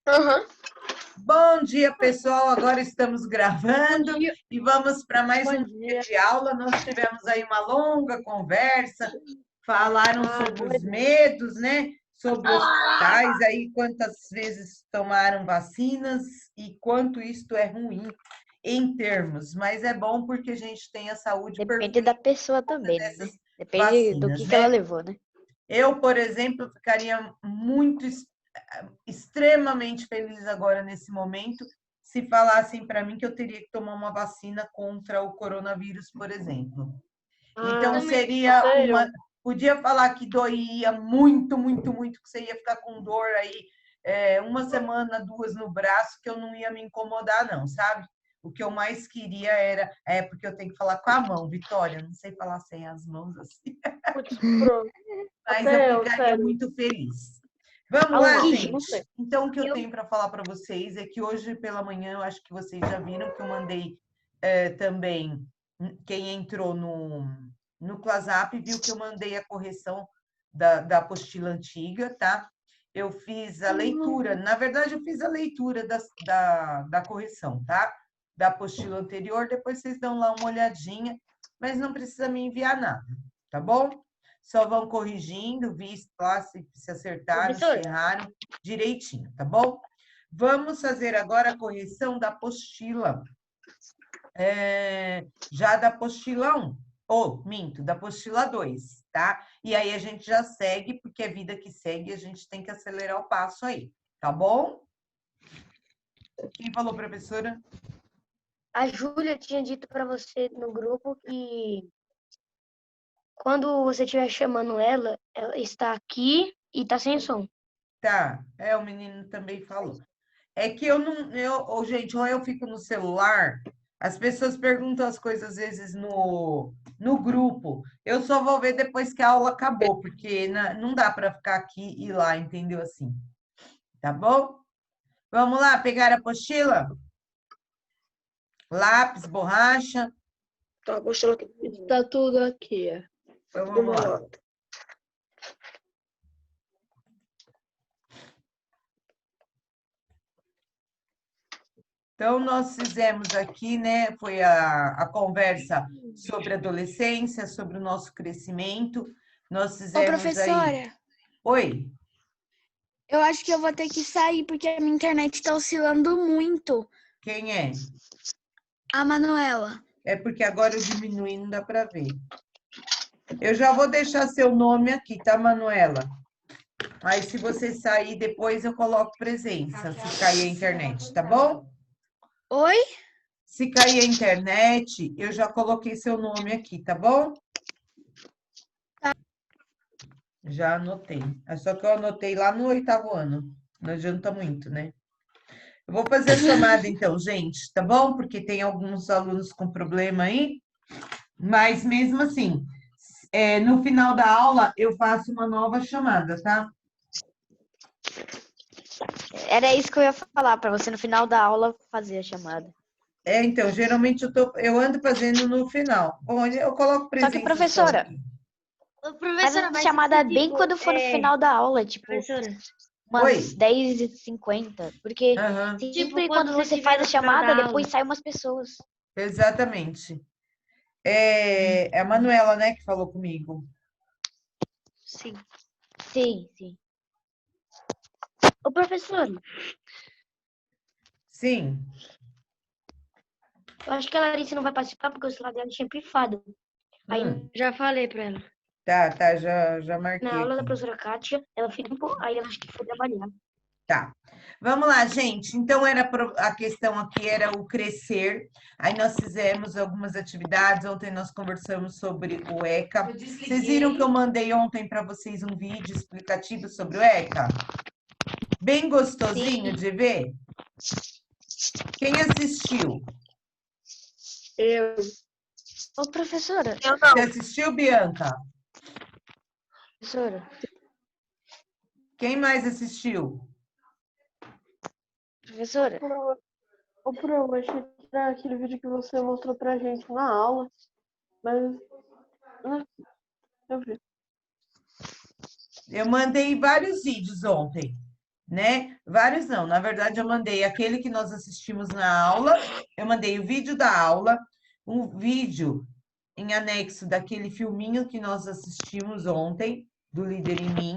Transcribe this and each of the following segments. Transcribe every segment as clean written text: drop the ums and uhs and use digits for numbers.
Aham. Bom dia, pessoal. Agora estamos gravando Bom dia. e vamos para mais Bom um dia dia. de aula. Nós tivemos aí uma longa conversa, falaram sobre Boa os ideia. medos, né? Sobre hospitais, aí quantas vezes tomaram vacinas e quanto isto é ruim em termos, mas é bom porque a gente tem a saúde Depende perfeita da pessoa por conta também, né? dessas Depende do vacinas, que ela né? levou, né? Eu, por exemplo, ficaria muito extremamente feliz agora nesse momento se falassem para mim que eu teria que tomar uma vacina contra o coronavírus, por exemplo. Então seria uma, Sério? podia falar que doía muito, muito, muito, que você ia ficar com dor aí uma semana, duas no braço, que eu não ia me incomodar, não, sabe? O que eu mais queria era, porque eu tenho que falar com a mão, Vitória, não sei falar sem as mãos assim, Putz, pronto. mas eu Até eu, ficaria sério. muito feliz. Vamos lá, Alquígeno. Não sei. gente? Então, o que eu tenho para falar para vocês é que hoje pela manhã, eu acho que vocês já viram que eu mandei também, quem entrou no ClassApp viu que eu mandei a correção da apostila antiga, tá? Eu fiz a leitura, na verdade, eu fiz a leitura da correção, tá? Da apostila anterior, depois vocês dão lá uma olhadinha, mas não precisa me enviar nada, tá bom? Só vão corrigindo, visto lá se acertaram, se Professora, erraram, direitinho, tá bom? Vamos fazer agora a correção da apostila, já da apostila 1, ou minto, da apostila 2, tá? E aí a gente já segue, porque é vida que segue, a gente tem que acelerar o passo aí, tá bom? Quem falou, professora? a Júlia tinha dito para você no grupo que quando você estiver chamando ela, ela está aqui e está sem som. Tá, o menino também falou. É que eu não, gente, ou eu fico no celular, as pessoas perguntam as coisas às vezes no grupo. Eu só vou ver depois que a aula acabou, porque não dá para ficar aqui e lá, entendeu assim? Tá bom? Vamos lá pegar a apostila? Lápis, borracha. Tá, apostila aqui. Está tudo aqui, é. Então Tudo vamos lá. anotado. Então, nós fizemos aqui, né? Foi a conversa sobre adolescência, sobre o nosso crescimento. Nós Ô, fizemos aí. professora, Oi, eu acho que eu vou ter que sair porque a minha internet tá oscilando muito. quem é? A Manuela. É porque agora eu diminui, não dá para ver. Eu já vou deixar seu nome aqui, tá, Manuela? Aí, se você sair, depois eu coloco presença, se cair a internet, tá bom? Oi? Se cair a internet, eu já coloquei seu nome aqui, tá bom? Tá. Já anotei. É só que eu anotei lá no 8º ano. Não adianta muito, né? Eu vou fazer a chamada, então, gente, tá bom? Porque tem alguns alunos com problema aí. Mas mesmo assim, no final da aula, eu faço uma nova chamada, tá? Era isso que eu ia falar, pra você no final da aula fazer a chamada. Então, geralmente eu ando fazendo no final. Bom, eu coloco Só que, presença só professora, aqui. Ô, faz professora, a mas chamada tipo, bem quando for no final da aula, tipo, professora, umas Oi? 10h50. Porque Aham, sempre quando quando você você estiver faz a no final chamada, da aula. depois saem umas pessoas. exatamente. É a Manuela, né, que falou comigo. Sim. Sim, sim. Ô, professora, Sim, eu acho que a Larissa não vai participar porque o celular dela tinha pifado. Aí já falei pra ela. tá, já Na marquei aula da aqui. professora Kátia, ela ficou, aí ela acho que foi trabalhar. Tá. Vamos lá, gente. Então, a questão aqui era o crescer. Aí nós fizemos algumas atividades. Ontem nós conversamos sobre o ECA. Vocês viram que eu mandei ontem para vocês um vídeo explicativo sobre o ECA? Bem gostosinho de ver? Quem assistiu? Eu. Ô, professora, Eu Você não. assistiu, Bianca? professora, Quem mais assistiu? professora. Ô, Pro, eu achei que era aquele vídeo que você mostrou pra gente na aula, mas eu vi. Eu mandei vários vídeos ontem. né? Vários não, na verdade eu mandei aquele que nós assistimos na aula, eu mandei o vídeo da aula, um vídeo em anexo daquele filminho que nós assistimos ontem, do Líder em Mim,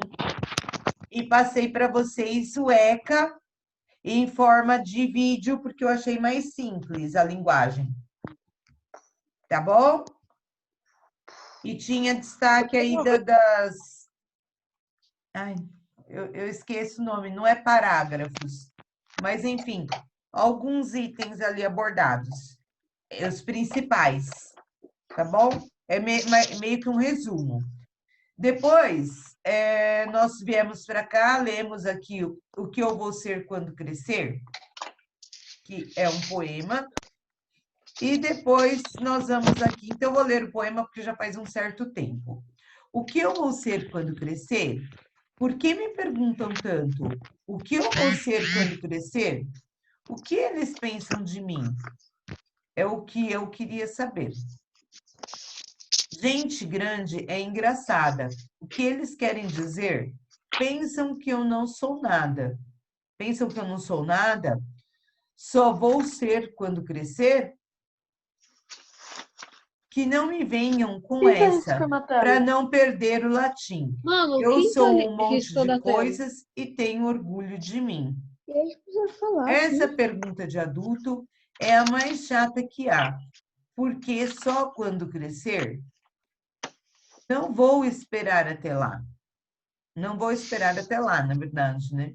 e passei para vocês o ECA em forma de vídeo, porque eu achei mais simples a linguagem. Tá bom? E tinha destaque aí das... Ai, eu esqueço o nome, não é parágrafos. Mas, enfim, alguns itens ali abordados. Os principais, tá bom? É meio que um resumo. Depois, nós viemos para cá, lemos aqui o que eu vou ser quando crescer, que é um poema. E depois nós vamos aqui. Então, eu vou ler o poema porque já faz um certo tempo. O que eu vou ser quando crescer? Por que me perguntam tanto? O que eu vou ser quando crescer? O que eles pensam de mim? É o que eu queria saber. Gente grande é engraçada. O que eles querem dizer? Pensam que eu não sou nada. Pensam que eu não sou nada? Só vou ser quando crescer? Que não me venham com Quem tá essa, riscando a para tela? não perder o latim. Mano, Eu quem sou tá um monte riscando de a tela? coisas e tenho orgulho de mim. E aí precisa falar. Essa pergunta de adulto é a mais chata que há, porque só quando crescer, não vou esperar até lá. Não vou esperar até lá, na verdade, né?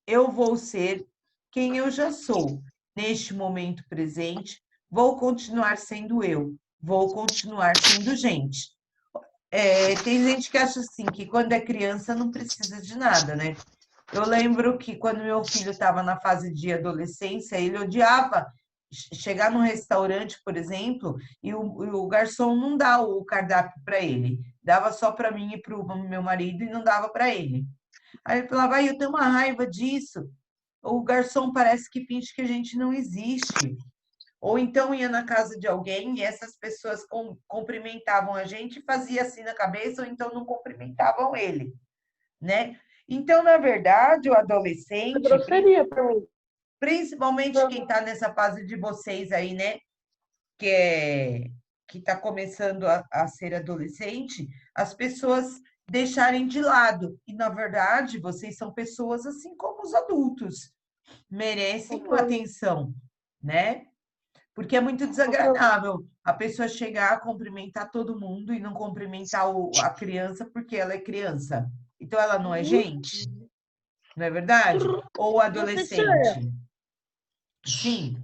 Eu vou ser quem eu já sou. Neste momento presente, vou continuar sendo eu. Vou continuar sendo gente. Tem gente que acha assim, que quando é criança não precisa de nada, né? Eu lembro que quando meu filho estava na fase de adolescência, ele odiava chegar num restaurante, por exemplo, e o garçom não dá o cardápio para ele. Dava só para mim e para o meu marido e não dava para ele. Aí ele falava, eu tenho uma raiva disso. O garçom parece que finge que a gente não existe. Ou então ia na casa de alguém e essas pessoas cumprimentavam a gente e fazia assim na cabeça, ou então não cumprimentavam ele, né? Então, na verdade, o É adolescente, grosseria pra mim. principalmente quem está nessa fase de vocês aí, né? Que está começando a ser adolescente, as pessoas deixarem de lado. E, na verdade, vocês são pessoas assim como os adultos. Merecem uma atenção, né? Porque é muito desagradável a pessoa chegar a cumprimentar todo mundo e não cumprimentar a criança porque ela é criança. Então, ela não é gente, não é verdade? Ou adolescente. Sim.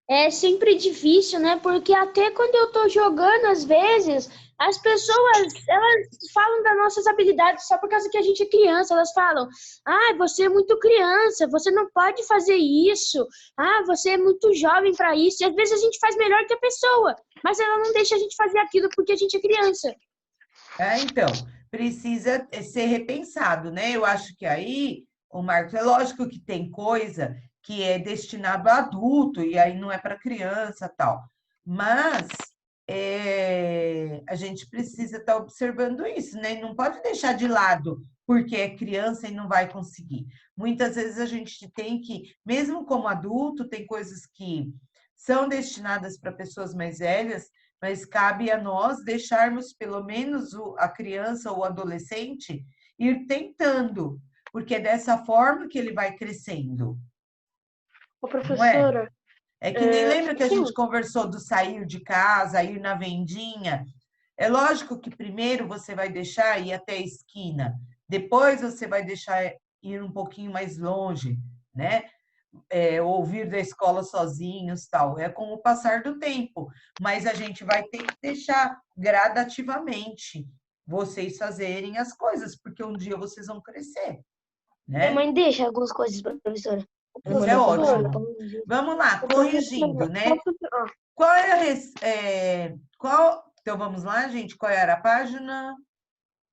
É sempre difícil, né? Porque até quando eu tô jogando, às vezes, as pessoas, elas falam das nossas habilidades só por causa que a gente é criança. Elas falam, você é muito criança, você não pode fazer isso. Você é muito jovem para isso. E às vezes a gente faz melhor que a pessoa, mas ela não deixa a gente fazer aquilo porque a gente é criança. Então, precisa ser repensado, né? Eu acho que aí, o Marcos, é lógico que tem coisa que é destinado a adulto, e aí não é para criança tal. Mas a gente precisa estar observando isso, né? Não pode deixar de lado porque é criança e não vai conseguir. Muitas vezes a gente tem que, mesmo como adulto, tem coisas que são destinadas para pessoas mais velhas, mas cabe a nós deixarmos pelo menos a criança ou o adolescente ir tentando, porque é dessa forma que ele vai crescendo. Ô, professora. É que nem lembra que a sim. gente conversou do sair de casa, ir na vendinha? É lógico que primeiro você vai deixar ir até a esquina, depois você vai deixar ir um pouquinho mais longe, né? Ouvir da escola sozinhos, tal. É com o passar do tempo, mas a gente vai ter que deixar gradativamente vocês fazerem as coisas, porque um dia vocês vão crescer, né? Minha mãe deixa algumas coisas, professora. Isso é ótimo. Vamos lá, corrigindo, né? Qual então vamos lá, gente? Qual era a página?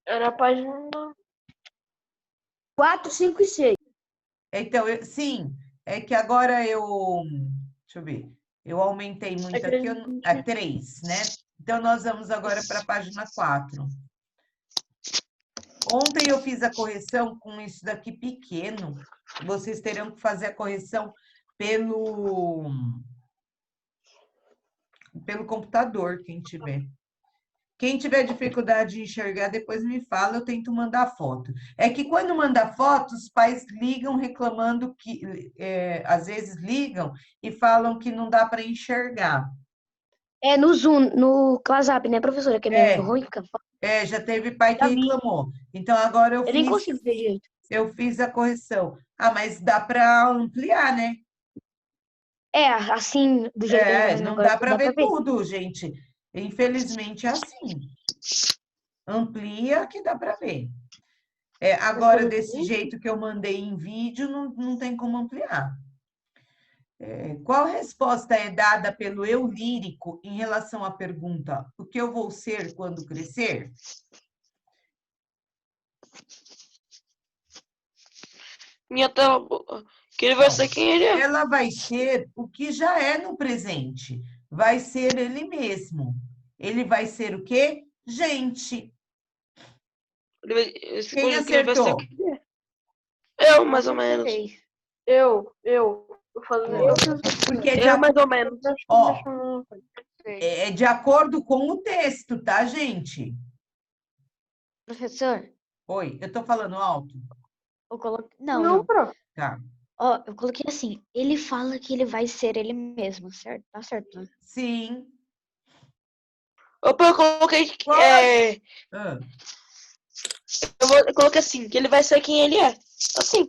Era a página 4, 5 e 6. Então, sim, é que agora deixa eu ver, eu aumentei muito aqui, 3, né? Então, nós vamos agora para a página 4. Ontem eu fiz a correção com isso daqui pequeno. Vocês terão que fazer a correção pelo computador, quem tiver. Quem tiver dificuldade de enxergar, depois me fala, eu tento mandar foto. É que quando manda foto, os pais ligam reclamando que, às vezes ligam e falam que não dá para enxergar. É no Zoom, no WhatsApp, né, professora? Que é meio ruim, fica foda. Já teve pai que Já vi. reclamou. Então, agora Eu nem consigo ver direito. eu fiz a correção. Ah, mas dá para ampliar, né? É, assim, do jeito que a gente tá fazendo Não agora, dá para dá pra ver ver. tudo, gente. Infelizmente é assim. Amplia que dá para ver. Agora, desse jeito que eu mandei em vídeo, não tem como ampliar. Qual resposta é dada pelo eu lírico em relação à pergunta: o que eu vou ser quando crescer? Minha tela, que ele vai ser quem ele é. Ela vai ser o que já é no presente. Vai ser ele mesmo. Ele vai ser o quê? Gente. Esse Quem coisa que ele vai ser acertou? quem ele é. Eu, mais ou menos. Eu falei. Porque Eu, mais ou menos. Ó, é de acordo com o texto, tá, gente? Professor, Oi, eu tô falando alto? eu coloquei. Não, Não. prof. Tá. Ó, eu coloquei assim. Ele fala que ele vai ser ele mesmo, certo? Tá certo, né? Sim. Opa, eu coloquei. Ah, Eu coloquei assim, que ele vai ser quem ele é. Assim.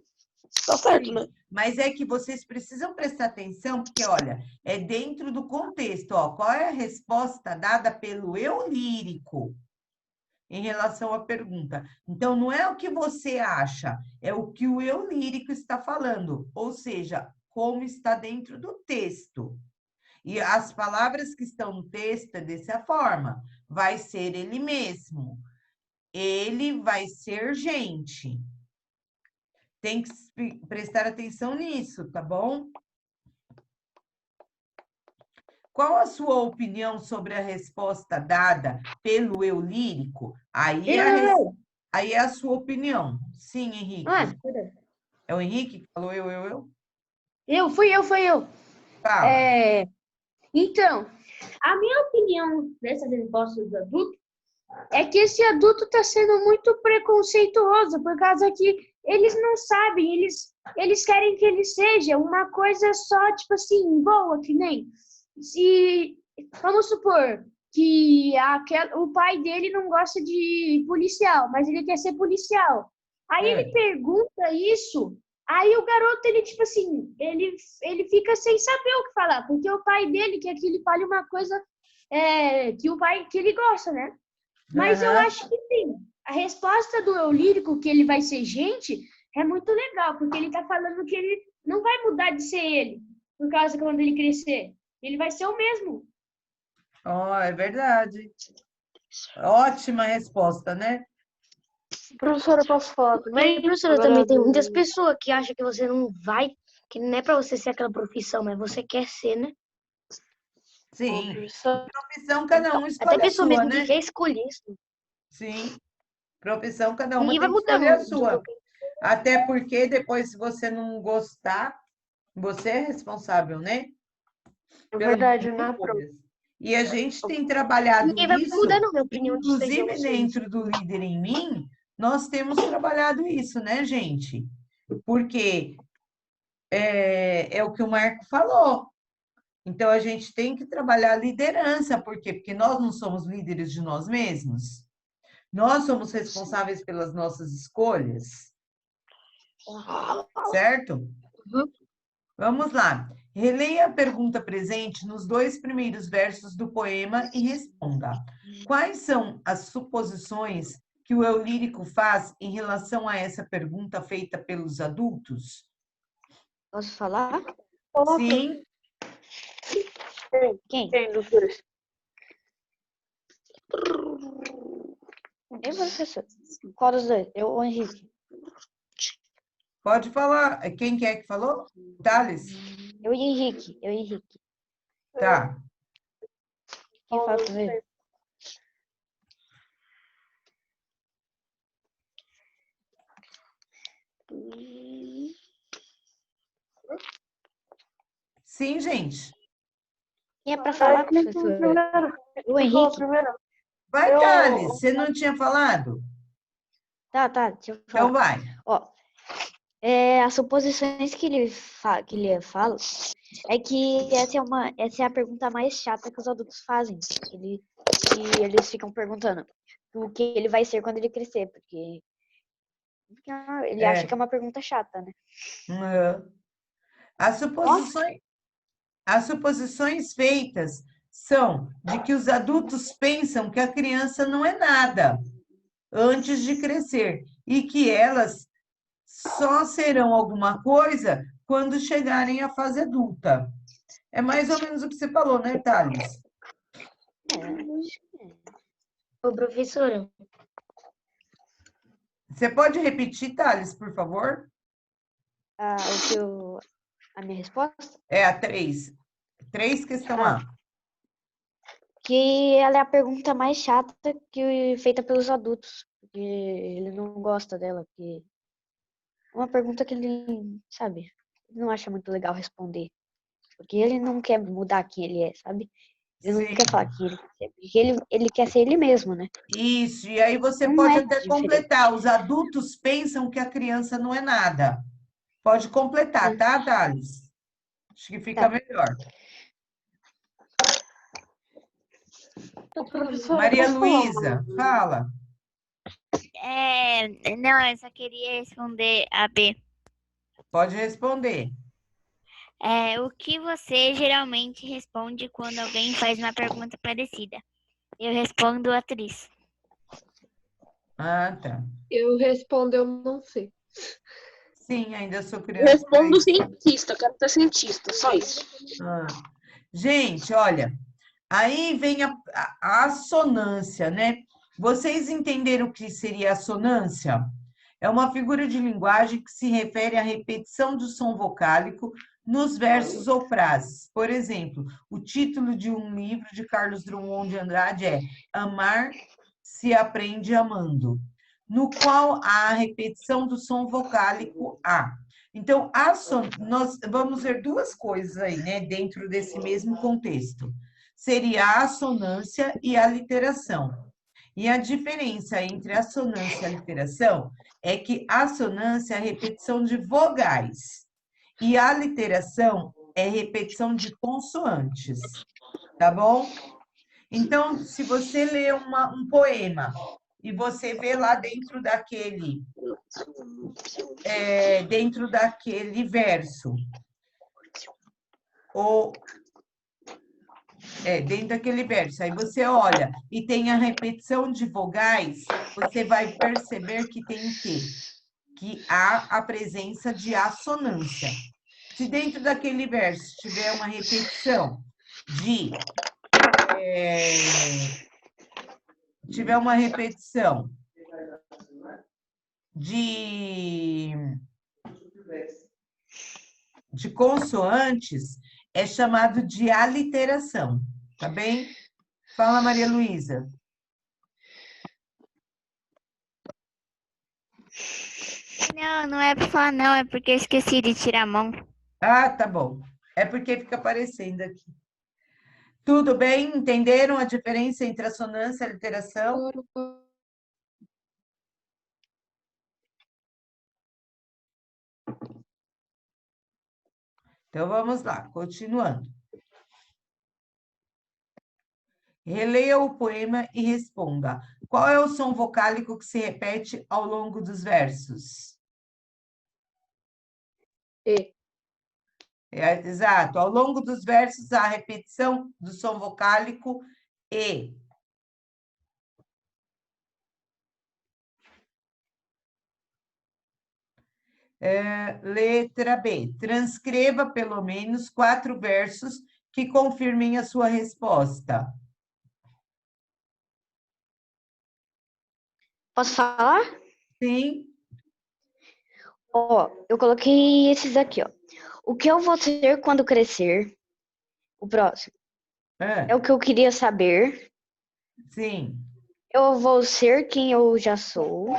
Tá certo, sim. né? Mas é que vocês precisam prestar atenção, porque, olha, é dentro do contexto, ó. Qual é a resposta dada pelo eu lírico em relação à pergunta? Então, não é o que você acha, é o que o eu lírico está falando, ou seja, como está dentro do texto. E as palavras que estão no texto é dessa forma: vai ser ele mesmo, ele vai ser gente. Tem que prestar atenção nisso, tá bom? Qual a sua opinião sobre a resposta dada pelo eu lírico? Aí é a sua opinião. Sim, Henrique. É o Henrique que falou Fui eu. Fala. Então, a minha opinião dessa resposta do adulto é que esse adulto está sendo muito preconceituoso, por causa que eles não sabem, eles querem que ele seja uma coisa só, tipo assim, boa, que nem. Se, vamos supor que o pai dele não gosta de policial, mas ele quer ser policial. Aí ele pergunta isso, aí o garoto, ele, tipo assim, ele fica sem saber o que falar, porque o pai dele quer que ele fale uma coisa que ele gosta, né? Mas eu acho que sim. A resposta do eu lírico, que ele vai ser gente, é muito legal, porque ele tá falando que ele não vai mudar de ser ele, por causa que quando ele crescer, ele vai ser o mesmo. Oh, é verdade. Ótima resposta, né? Professora, posso falar também? Mas, professora, também tem muitas pessoas que acham que você não vai, que não é pra você ser aquela profissão, mas você quer ser, né? Sim. Professora, Profissão, cada um Até escolhe a pessoa sua, mesmo que né? quer escolher isso. Sim. Profissão, cada uma Ninguém vai tem que mudar escolher a de sua. qualquer. Até porque depois, se você não gostar, você é responsável, né? é Pelas verdade, suas né, prof? escolhas. E a gente tem trabalhado Ninguém vai isso, mudar, não, minha opinião de seja inclusive você. dentro do Líder em Mim, nós temos trabalhado isso, né, gente? Porque é o que o Marco falou. Então, a gente tem que trabalhar a liderança. Por quê? Porque nós não somos líderes de nós mesmos. Nós somos responsáveis pelas nossas escolhas. Certo? Vamos lá. Releia a pergunta presente nos 2 primeiros versos do poema e responda. Quais são as suposições que o eu lírico faz em relação a essa pergunta feita pelos adultos? Posso falar? Sim. Quem? Quem dos dois? Eu, professor. Qual dos dois? Eu ou o Henrique? Pode falar. Quem que é que falou? Thales? Eu e Henrique. Tá. Quem fala primeiro? Sim, gente. Quem é pra falar, Quem falou professora? primeiro? O Quem falou Henrique. primeiro? Vai, Eu- Thales, você não tinha falado? Tá, deixa eu Então falar. vai. Ó, as suposições que ele fala é que essa é a pergunta mais chata que os adultos fazem. Que eles ficam perguntando o que ele vai ser quando ele crescer, porque ele acha que é uma pergunta chata, né? Uhum. As suposições feitas são de que os adultos pensam que a criança não é nada antes de crescer e que elas só serão alguma coisa quando chegarem à fase adulta. É mais ou menos o que você falou, né, Thales? Ô, professora, Você pode repetir, Thales, por favor? A minha resposta? É a 3. 3 questão A. Que ela é a pergunta mais chata feita pelos adultos, porque ele não gosta dela, porque é uma pergunta que ele, sabe, ele não acha muito legal responder, porque ele não quer mudar quem ele é, sabe? Ele não Sim. quer falar que ele quer ser, porque ele quer ser ele mesmo, né? Isso, e aí você Não pode é até diferente. completar. Os adultos pensam que a criança não é nada. Pode completar, tá, Thales? Acho que fica Tá. melhor. Ô, professora, Maria posso falar Luísa, fala. Não, eu só queria responder a B. Pode responder. O que você geralmente responde quando alguém faz uma pergunta parecida? Eu respondo atriz. Ah, tá. Eu respondo, eu não sei. Sim, ainda sou Eu criança. respondo cientista, eu quero ser cientista, só isso. Ah. Gente, olha, aí vem a assonância, né? Vocês entenderam o que seria assonância? É uma figura de linguagem que se refere à repetição do som vocálico nos versos ou frases. Por exemplo, o título de um livro de Carlos Drummond de Andrade é Amar se aprende amando, no qual há a repetição do som vocálico A. Então, nós vamos ver duas coisas aí, né, dentro desse mesmo contexto. Seria a assonância e a literação. E a diferença entre a assonância e a literação é que a assonância é a repetição de vogais e a literação é repetição de consoantes, tá bom? Então, se você lê um poema e você vê lá dentro daquele verso, ou dentro daquele verso, aí você olha e tem a repetição de vogais, você vai perceber que tem o quê? Que há a presença de assonância. Se dentro daquele verso tiver uma repetição de consoantes, é chamado de aliteração, tá bem? Fala, Maria Luísa. Não é pra falar não, é porque eu esqueci de tirar a mão. Ah, tá bom. É porque fica aparecendo aqui. Tudo bem? Entenderam a diferença entre assonância e aliteração? Então, vamos lá, continuando. Releia o poema e responda. Qual é o som vocálico que se repete ao longo dos versos? E. Exato. Ao longo dos versos, há a repetição do som vocálico E. Letra B. Transcreva pelo menos 4 versos que confirmem a sua resposta. Posso falar? Sim. Ó, eu coloquei esses aqui, ó. O que eu vou ser quando crescer? O próximo. É o que eu queria saber. Sim. Eu vou ser quem eu já sou.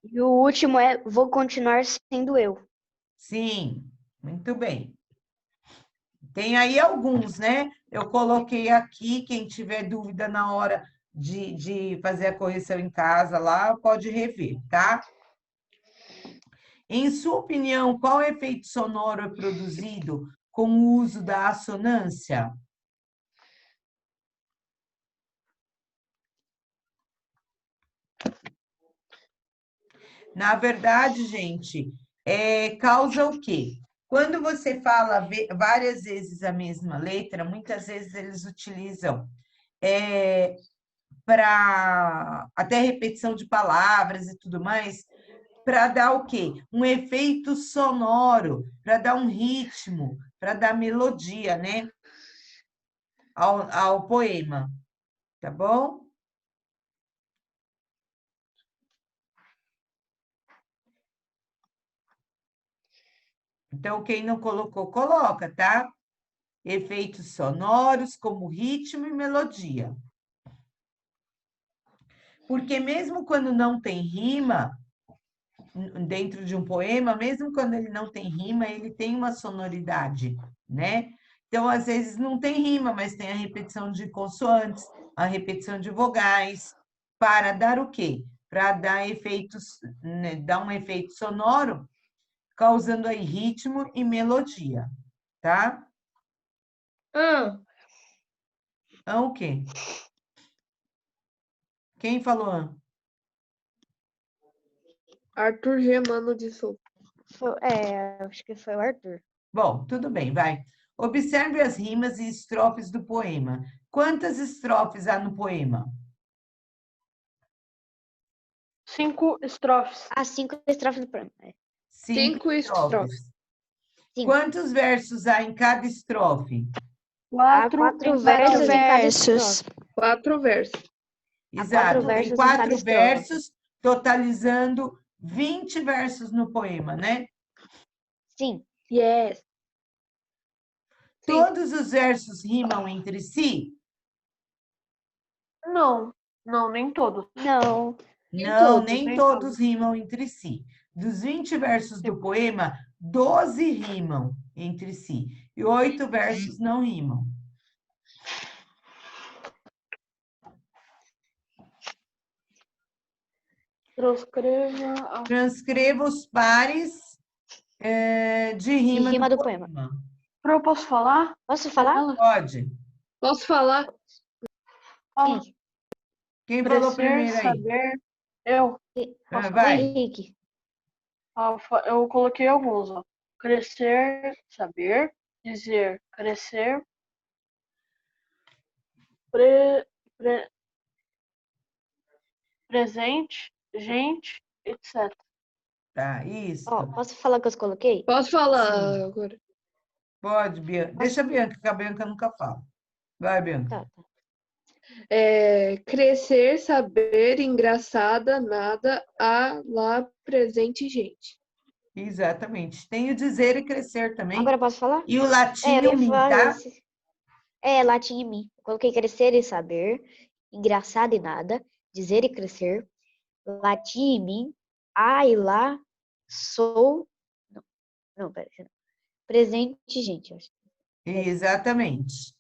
E o último é vou continuar sendo eu. Sim, muito bem. Tem aí alguns, né? Eu coloquei aqui, quem tiver dúvida na hora de fazer a correção em casa lá, pode rever, tá? Em sua opinião, qual efeito sonoro é produzido com o uso da assonância? Na verdade, gente, causa o quê? Quando você fala várias vezes a mesma letra, muitas vezes eles utilizam para até repetição de palavras e tudo mais, para dar o quê? Um efeito sonoro, para dar um ritmo, para dar melodia, né? Ao poema, tá bom? Então, quem não colocou, coloca, tá? Efeitos sonoros como ritmo e melodia. Porque mesmo quando não tem rima, dentro de um poema, mesmo quando ele não tem rima, ele tem uma sonoridade, né? Então, às vezes não tem rima, mas tem a repetição de consoantes, a repetição de vogais, para dar o quê? Para dar efeitos, né? Dar um efeito sonoro, causando aí ritmo e melodia, tá? O quê? Quem falou? Arthur Germano de Souza. Acho que foi o Arthur. Bom, tudo bem, vai. Observe as rimas e estrofes do poema. Quantas estrofes há no poema? 5 estrofes. Ah, 5 estrofes do poema. 5 estrofes. Sim. Quantos versos há em cada estrofe? Há 4 4 versos em cada estrofe. 4 versos. Exato, quatro tem versos em 4 cada estrofe. versos, totalizando 20 versos no poema, né? Sim. Yes. Todos os versos rimam entre si? Não, nem todos. Não. Não, todos, nem nem todos rimam entre si. Dos 20 versos do poema, 12 rimam entre si e 8 versos não rimam. Transcreva os pares de rima do do poema. poema. Eu posso falar? Posso falar? Pode. Posso falar? Ó, Quem falou crescer, primeiro aí? saber. Eu. Vai. Henrique. Ó, eu coloquei alguns, ó. Crescer, saber, dizer, crescer, presente, gente, etc. Tá, isso. Ó, posso falar o que eu coloquei? Posso falar Sim. agora? Pode, Bianca. Deixa a Bianca, que a Bianca nunca fala. Vai, Bianca. Tá. Crescer, saber, engraçada, nada, a, lá, presente, gente. Exatamente. Tem o dizer e crescer também. Agora eu posso falar? E o latim eu e o ia mim, falar tá? esse. Latim e mim. Eu coloquei crescer e saber, engraçado e nada, dizer e crescer, latim e mim, a e lá, sou. Não, pera. Presente, gente. Eu acho. Exatamente.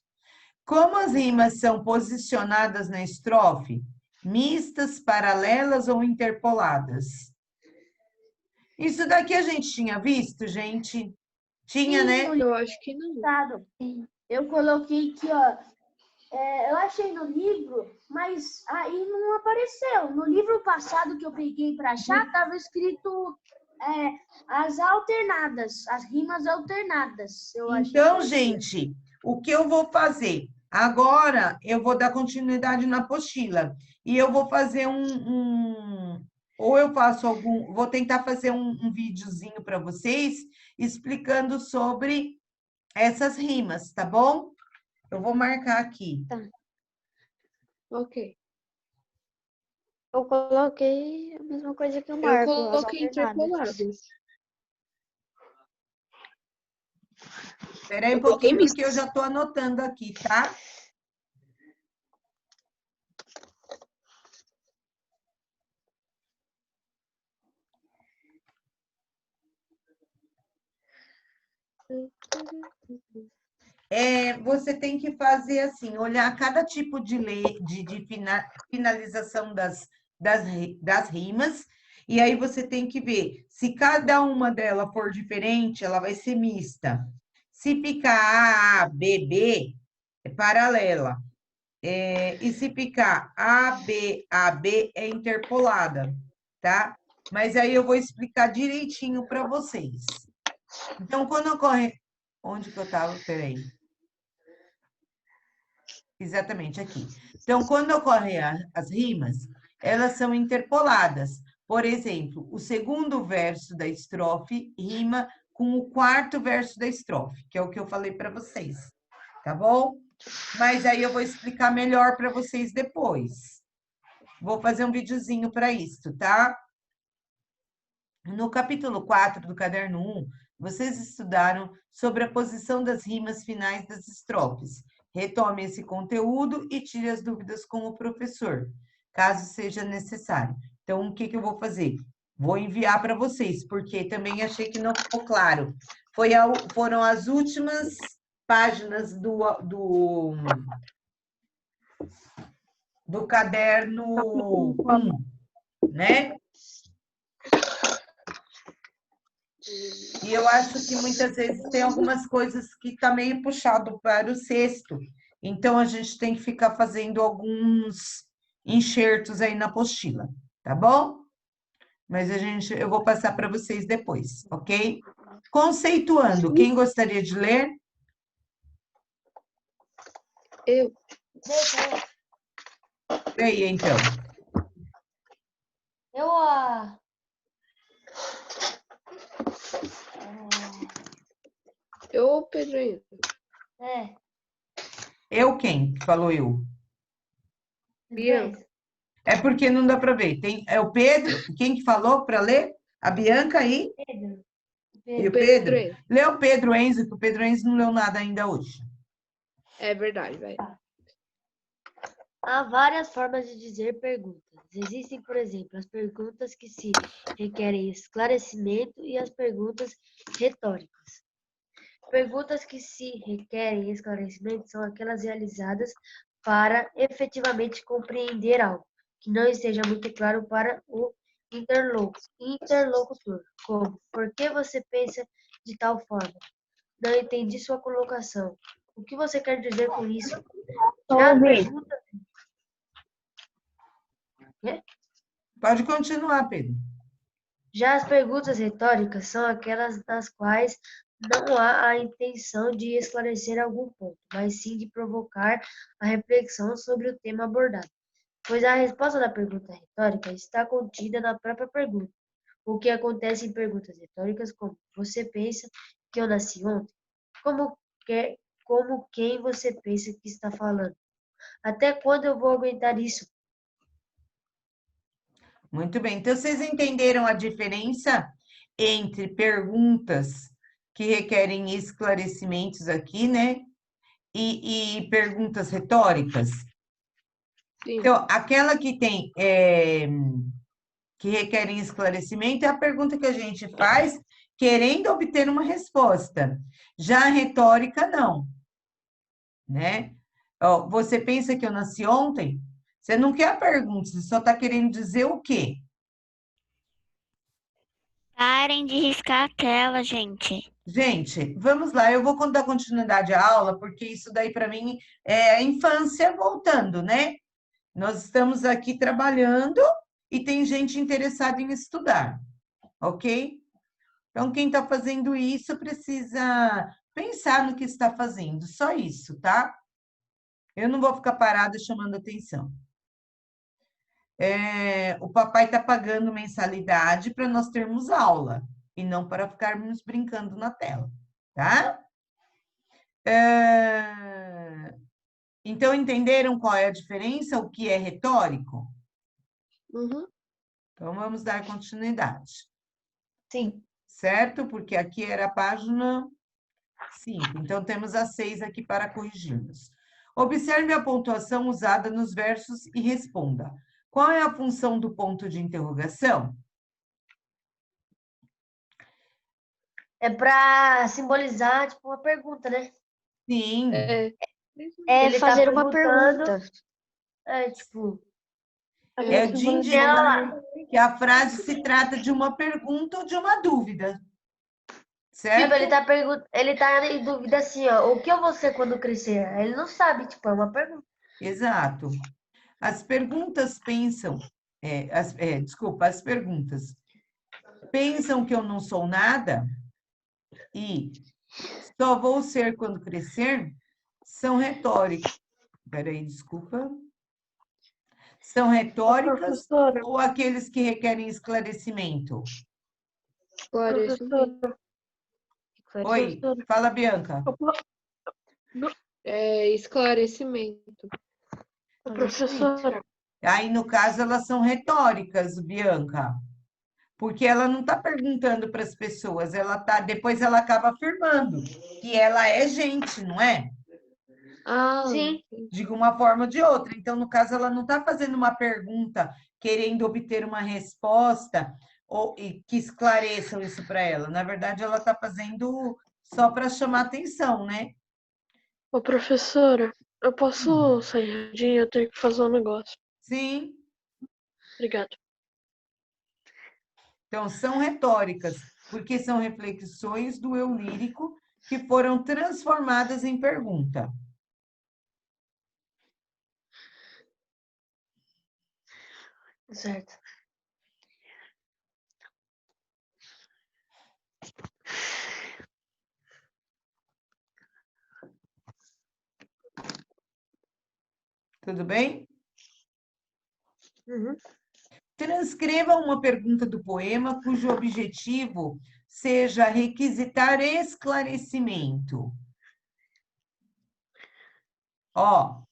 Como as rimas são posicionadas na estrofe? Mistas, paralelas ou interpoladas? Isso daqui a gente tinha visto, gente? Tinha, né? Eu acho que não. Eu coloquei aqui, ó. Eu achei no livro, mas aí não apareceu. No livro passado que eu peguei para achar, estava escrito as alternadas, as rimas alternadas. Eu achei Então, que gente, o que eu vou fazer? Agora eu vou dar continuidade na apostila. E eu vou fazer ou eu faço vou tentar fazer um videozinho para vocês explicando sobre essas rimas, tá bom? Eu vou marcar aqui. Tá. Ok. Eu coloquei a mesma coisa que eu Eu marco. as coloquei alternadas. interpolados. Espera aí um Eu coloquei pouquinho, porque eu mistas. já estou anotando aqui, tá? Você tem que fazer assim, olhar cada tipo de finalização das rimas, e aí você tem que ver se cada uma delas for diferente, ela vai ser mista. Se ficar A, B, B, é paralela. E se ficar A, B, é interpolada, tá? Mas aí eu vou explicar direitinho para vocês. Então, quando ocorre... Onde que eu estava? Peraí. Exatamente, aqui. Então, quando ocorrem as rimas, elas são interpoladas. Por exemplo, o segundo verso da estrofe rima com o quarto verso da estrofe, que é o que eu falei para vocês, tá bom? Mas aí eu vou explicar melhor para vocês depois. Vou fazer um videozinho para isso, tá? No capítulo 4 do caderno 1, vocês estudaram sobre a posição das rimas finais das estrofes. Retome esse conteúdo e tire as dúvidas com o professor, caso seja necessário. Então, o que eu vou fazer? Vou enviar para vocês, porque também achei que não ficou claro. Foram as últimas páginas do caderno 1, né? E eu acho que muitas vezes tem algumas coisas que está meio puxado para o sexto. Então, a gente tem que ficar fazendo alguns enxertos aí na apostila, tá bom? Mas eu vou passar para vocês depois, ok? Conceituando, quem gostaria de ler? Eu. Leia, então. Eu, Pedro. Eu quem? Falou eu. Bianca. É porque não dá para ver. É o Pedro, quem que falou para ler? A Bianca aí? E o Pedro? Lê o Pedro Enzo, que o Pedro Enzo não leu nada ainda hoje. É verdade, vai. Há várias formas de dizer perguntas. Existem, por exemplo, as perguntas que se requerem esclarecimento e as perguntas retóricas. Perguntas que se requerem esclarecimento são aquelas realizadas para efetivamente compreender algo que não esteja muito claro para o interlocutor, como: por que você pensa de tal forma? Não entendi sua colocação. O que você quer dizer com isso? Pode continuar, Pedro. Já as perguntas retóricas são aquelas nas quais não há a intenção de esclarecer algum ponto, mas sim de provocar a reflexão sobre o tema abordado, pois a resposta da pergunta retórica está contida na própria pergunta. O que acontece em perguntas retóricas como: você pensa que eu nasci ontem? Como quem você pensa que está falando? Até quando eu vou aguentar isso? Muito bem. Então, vocês entenderam a diferença entre perguntas que requerem esclarecimentos aqui, né? E perguntas retóricas? Sim. Então, aquela que tem que requerem esclarecimento é a pergunta que a gente faz querendo obter uma resposta. Já a retórica, não. Né? Ó, você pensa que eu nasci ontem? Você não quer a pergunta, você só está querendo dizer o quê? Parem de riscar a tela, gente. Gente, vamos lá, eu vou dar continuidade à aula, porque isso daí para mim é a infância voltando, né? Nós estamos aqui trabalhando e tem gente interessada em estudar, ok? Então, quem está fazendo isso precisa pensar no que está fazendo, só isso, tá? Eu não vou ficar parada chamando atenção. O papai está pagando mensalidade para nós termos aula, e não para ficarmos brincando na tela, tá? Então, entenderam qual é a diferença, o que é retórico? Uhum. Então, vamos dar continuidade. Sim. Certo? Porque aqui era a página 5. Então, temos a 6 aqui para corrigirmos. Observe a pontuação usada nos versos e responda. Qual é a função do ponto de interrogação? É pra simbolizar, tipo, uma pergunta, né? Sim, É, É Ele tá fazer uma perguntando. pergunta. É, tipo, é de ela indicar lá. que a frase se trata de uma pergunta ou de uma dúvida, Tipo, certo? ele tá em dúvida assim, ó, o que eu vou ser quando crescer? Ele não sabe, tipo, é uma pergunta. Exato. As perguntas as perguntas pensam que eu não sou nada e só vou ser quando crescer, são retóricas. Peraí, desculpa. São retóricas professora, ou aqueles que requerem esclarecimento? professora, Oi, professora. fala, Bianca. Esclarecimento. Professora, Aí, no caso, elas são retóricas, Bianca. Porque ela não está perguntando para as pessoas, depois ela acaba afirmando que ela é gente, não é? Sim. De uma forma ou de outra. Então, no caso, ela não está fazendo uma pergunta querendo obter uma resposta e que esclareçam isso para ela. Na verdade, ela está fazendo só para chamar atenção, né? ô professora, eu posso sair rapidinho? Eu tenho que fazer um negócio. Sim. Obrigada. Então, são retóricas, porque são reflexões do eu lírico que foram transformadas em pergunta. Certo. Tudo bem? Uhum. Transcreva uma pergunta do poema cujo objetivo seja requisitar esclarecimento. Ó,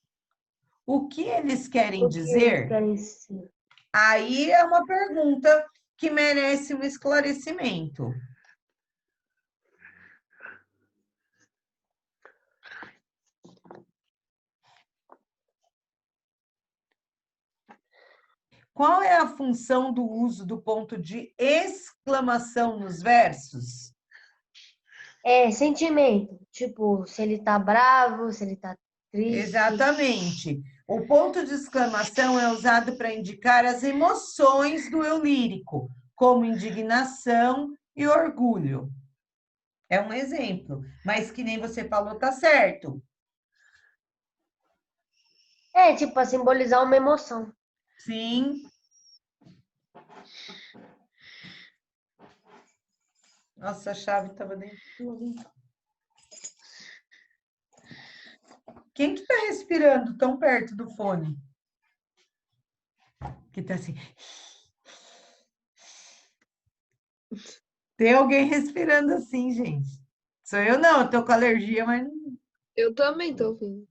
o que eles querem O que dizer? eles querem ser? Aí é uma pergunta que merece um esclarecimento. Qual é a função do uso do ponto de exclamação nos versos? É sentimento. Tipo, se ele tá bravo, se ele tá triste. Exatamente. O ponto de exclamação é usado para indicar as emoções do eu lírico, como indignação e orgulho. É um exemplo, mas que nem você falou, tá certo. É, tipo, pra simbolizar uma emoção. Sim. Nossa, a chave estava dentro do... Quem que tá respirando tão perto do fone? Que tá assim... Tem alguém respirando assim, gente. Sou eu não, eu tô com alergia, mas... Eu também tô ouvindo.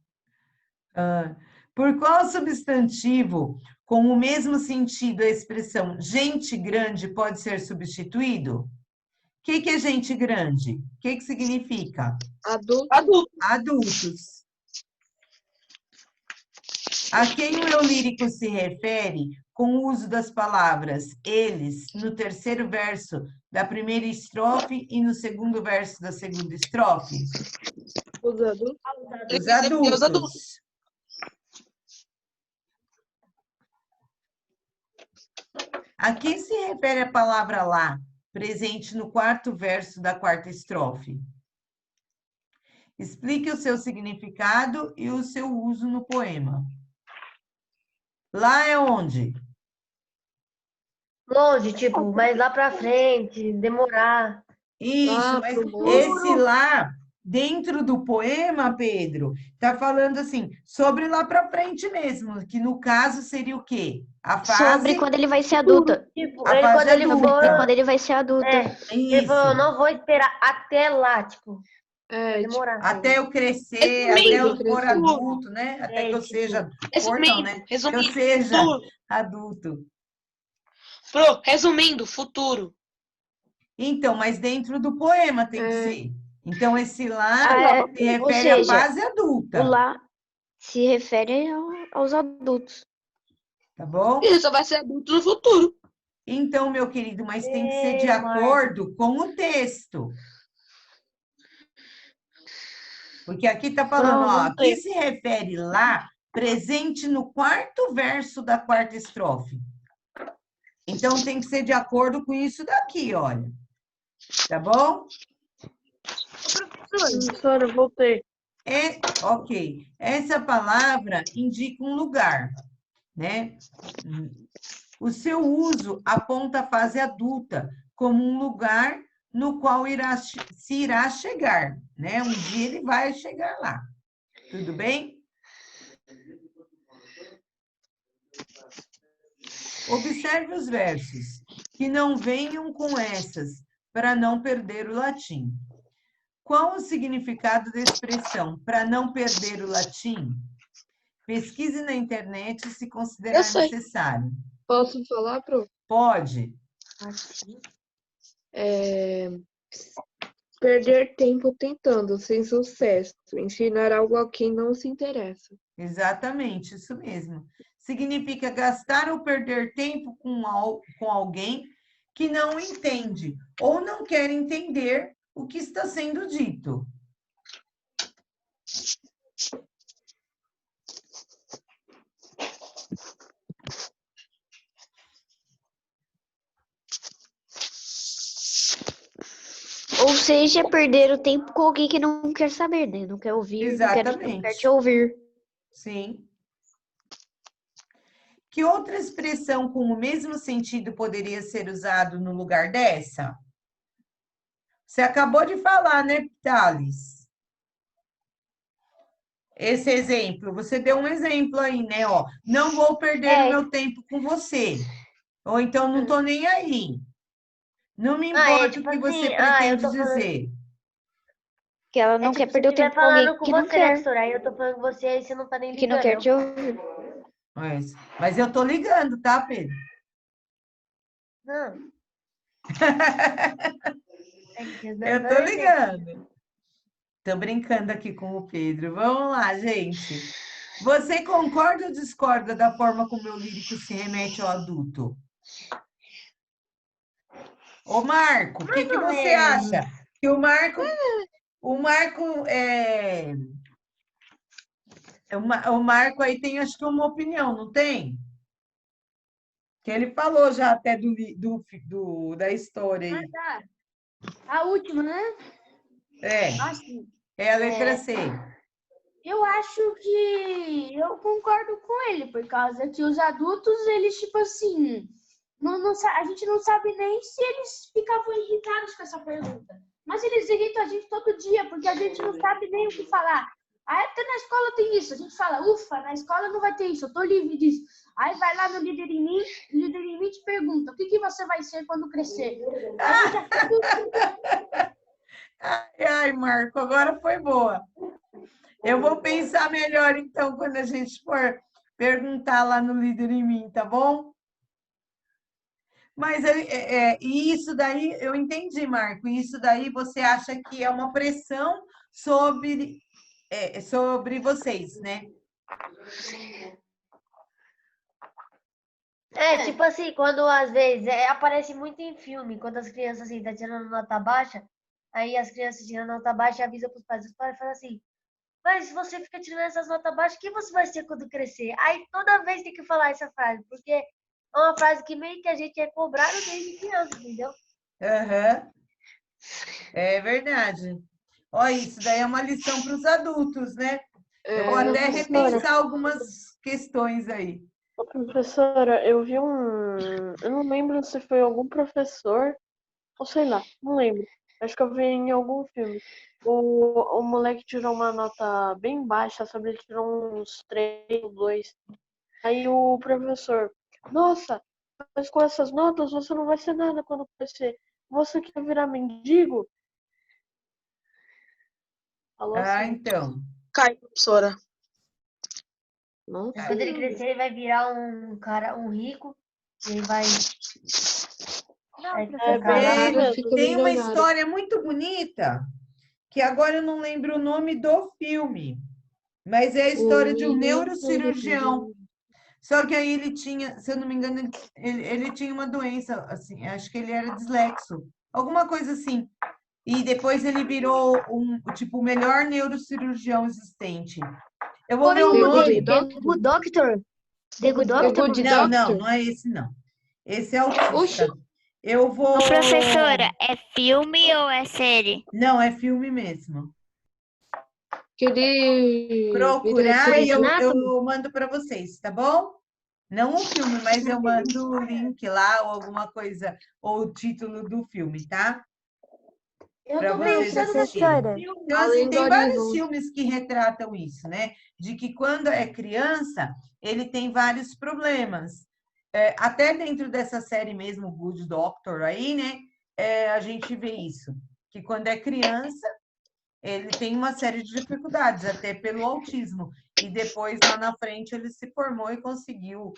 Por qual substantivo, com o mesmo sentido, a expressão gente grande pode ser substituído? O que é gente grande? O que significa? Adultos. A quem o eu lírico se refere com o uso das palavras eles no terceiro verso da primeira estrofe e no segundo verso da segunda estrofe? Os adultos? Os adultos. A quem se refere a palavra lá, presente no quarto verso da quarta estrofe? Explique o seu significado e o seu uso no poema. Lá é onde? Longe, tipo, mais lá pra frente, demorar. Isso, mas esse lá, dentro do poema, Pedro, está falando assim, sobre lá para frente mesmo, que no caso seria o quê? A fase... Sobre quando ele vai ser adulto. Tipo, A ele fase quando ele adulta. for. Quando ele vai ser adulto. Ele falou, Isso. não vou esperar até lá, tipo, demorar. Até eu crescer, até eu for adulto, né? Até que eu tipo, seja... Resumindo, né? Que eu resumindo, seja futuro. adulto. Pro, resumindo, futuro. Então, mas dentro do poema tem que ser. Então, esse lá se refere ou seja, à fase adulta. O lá se refere aos adultos. Tá bom? Ele só vai ser adulto no futuro. Então, meu querido, mas tem que ser de acordo com o texto. Porque aqui está falando, Não, ó, não aqui tem. se refere lá, presente no quarto verso da quarta estrofe. Então, tem que ser de acordo com isso daqui, olha. Tá bom? Professora, eu voltei. Ok. Essa palavra indica um lugar, né? O seu uso aponta a fase adulta como um lugar no qual se irá chegar, né? Um dia ele vai chegar lá. Tudo bem? Observe os versos, que não venham com essas, para não perder o latim. Qual o significado da expressão para não perder o latim? Pesquise na internet se considerar Eu sei. necessário. Posso falar, Pro? Pode. Perder tempo tentando, sem sucesso. Ensinar algo a quem não se interessa. Exatamente, isso mesmo. Significa gastar ou perder tempo com alguém que não entende ou não quer entender o que está sendo dito. Ou seja, perder o tempo com alguém que não quer saber, né? Não quer ouvir, não quer te Exatamente. ouvir. Sim. Que outra expressão com o mesmo sentido poderia ser usado no lugar dessa? Você acabou de falar, né, Thales? Esse exemplo, você deu um exemplo aí, né? Ó, não vou perder o meu tempo com você. Ou então, não estou nem aí. Não me importa o que você pretende dizer. Que ela não quer perder o tempo com alguém que não quer. Aí eu tô falando com você, aí você não tá nem Que não ligando. quer te ouvir. Mas eu tô ligando, tá, Pedro? Não. Eu tô ligando. Tô brincando aqui com o Pedro. Vamos lá, gente. Você concorda ou discorda da forma como o lírico se remete ao adulto? Ô, Marco, o que você acha? Que o Marco o Marco aí tem, acho que, uma opinião, não tem? Que ele falou já até da história aí. Tá. A última, né? É a letra C. Eu acho que eu concordo com ele, por causa que os adultos, eles, tipo assim, a gente não sabe nem se eles ficavam irritados com essa pergunta. Mas eles irritam a gente todo dia, porque a gente não sabe nem o que falar. Aí até na escola tem isso, a gente fala, ufa, na escola não vai ter isso, eu tô livre disso. Aí vai lá no Líder em Mim te pergunta, o que você vai ser quando crescer? Ai, Marco, agora foi boa. Eu vou pensar melhor, então, quando a gente for perguntar lá no Líder em Mim, tá bom? Mas isso daí, eu entendi, Marco. Isso daí você acha que é uma pressão sobre vocês, né? Tipo assim, quando às vezes aparece muito em filme, quando as crianças assim, tá tirando nota baixa, aí as crianças tiram nota baixa e avisam pros pais. Os pais falam assim, mas se você fica tirando essas notas baixas, o que você vai ser quando crescer? Aí toda vez tem que falar essa frase, porque é uma frase que meio que a gente é cobrado desde criança, entendeu? Uhum. É verdade. Olha, isso daí é uma lição para os adultos, né? Eu vou até repensar algumas questões aí. Professora, eu vi eu não lembro se foi algum professor, ou sei lá, não lembro. Acho que eu vi em algum filme. O moleque tirou uma nota bem baixa, sabe? Ele tirou uns 3 ou 2. Aí o professor, nossa, mas com essas notas você não vai ser nada quando crescer. Você quer virar mendigo? Falou assim. Então. Cai, professora. Quando ele crescer, ele vai virar um cara, um rico, e ele vai... Tem uma história muito bonita, que agora eu não lembro o nome do filme, mas é a história de um neurocirurgião. Só que aí ele tinha, se eu não me engano, ele tinha uma doença, assim, acho que ele era dislexo, alguma coisa assim. e depois ele virou o melhor neurocirurgião existente. Eu vou ver o nome. The Good Doctor? The Good Doctor? Good Não, Doctor. não é esse, não. Esse é autista. Eu vou... Ô, professora, é filme ou é série? Não, é filme mesmo. Que ele Procurar e vira eu mando para vocês, tá bom? Não o filme, mas eu mando o link lá, ou alguma coisa, ou o título do filme, tá? Para vocês assistirem. Então, assim, Além tem do vários horizonte. filmes que retratam isso, né? De que quando é criança, ele tem vários problemas. Até dentro dessa série mesmo, Good Doctor, aí, né? A gente vê isso. Que quando é criança, ele tem uma série de dificuldades, até pelo autismo. E depois, lá na frente, ele se formou e conseguiu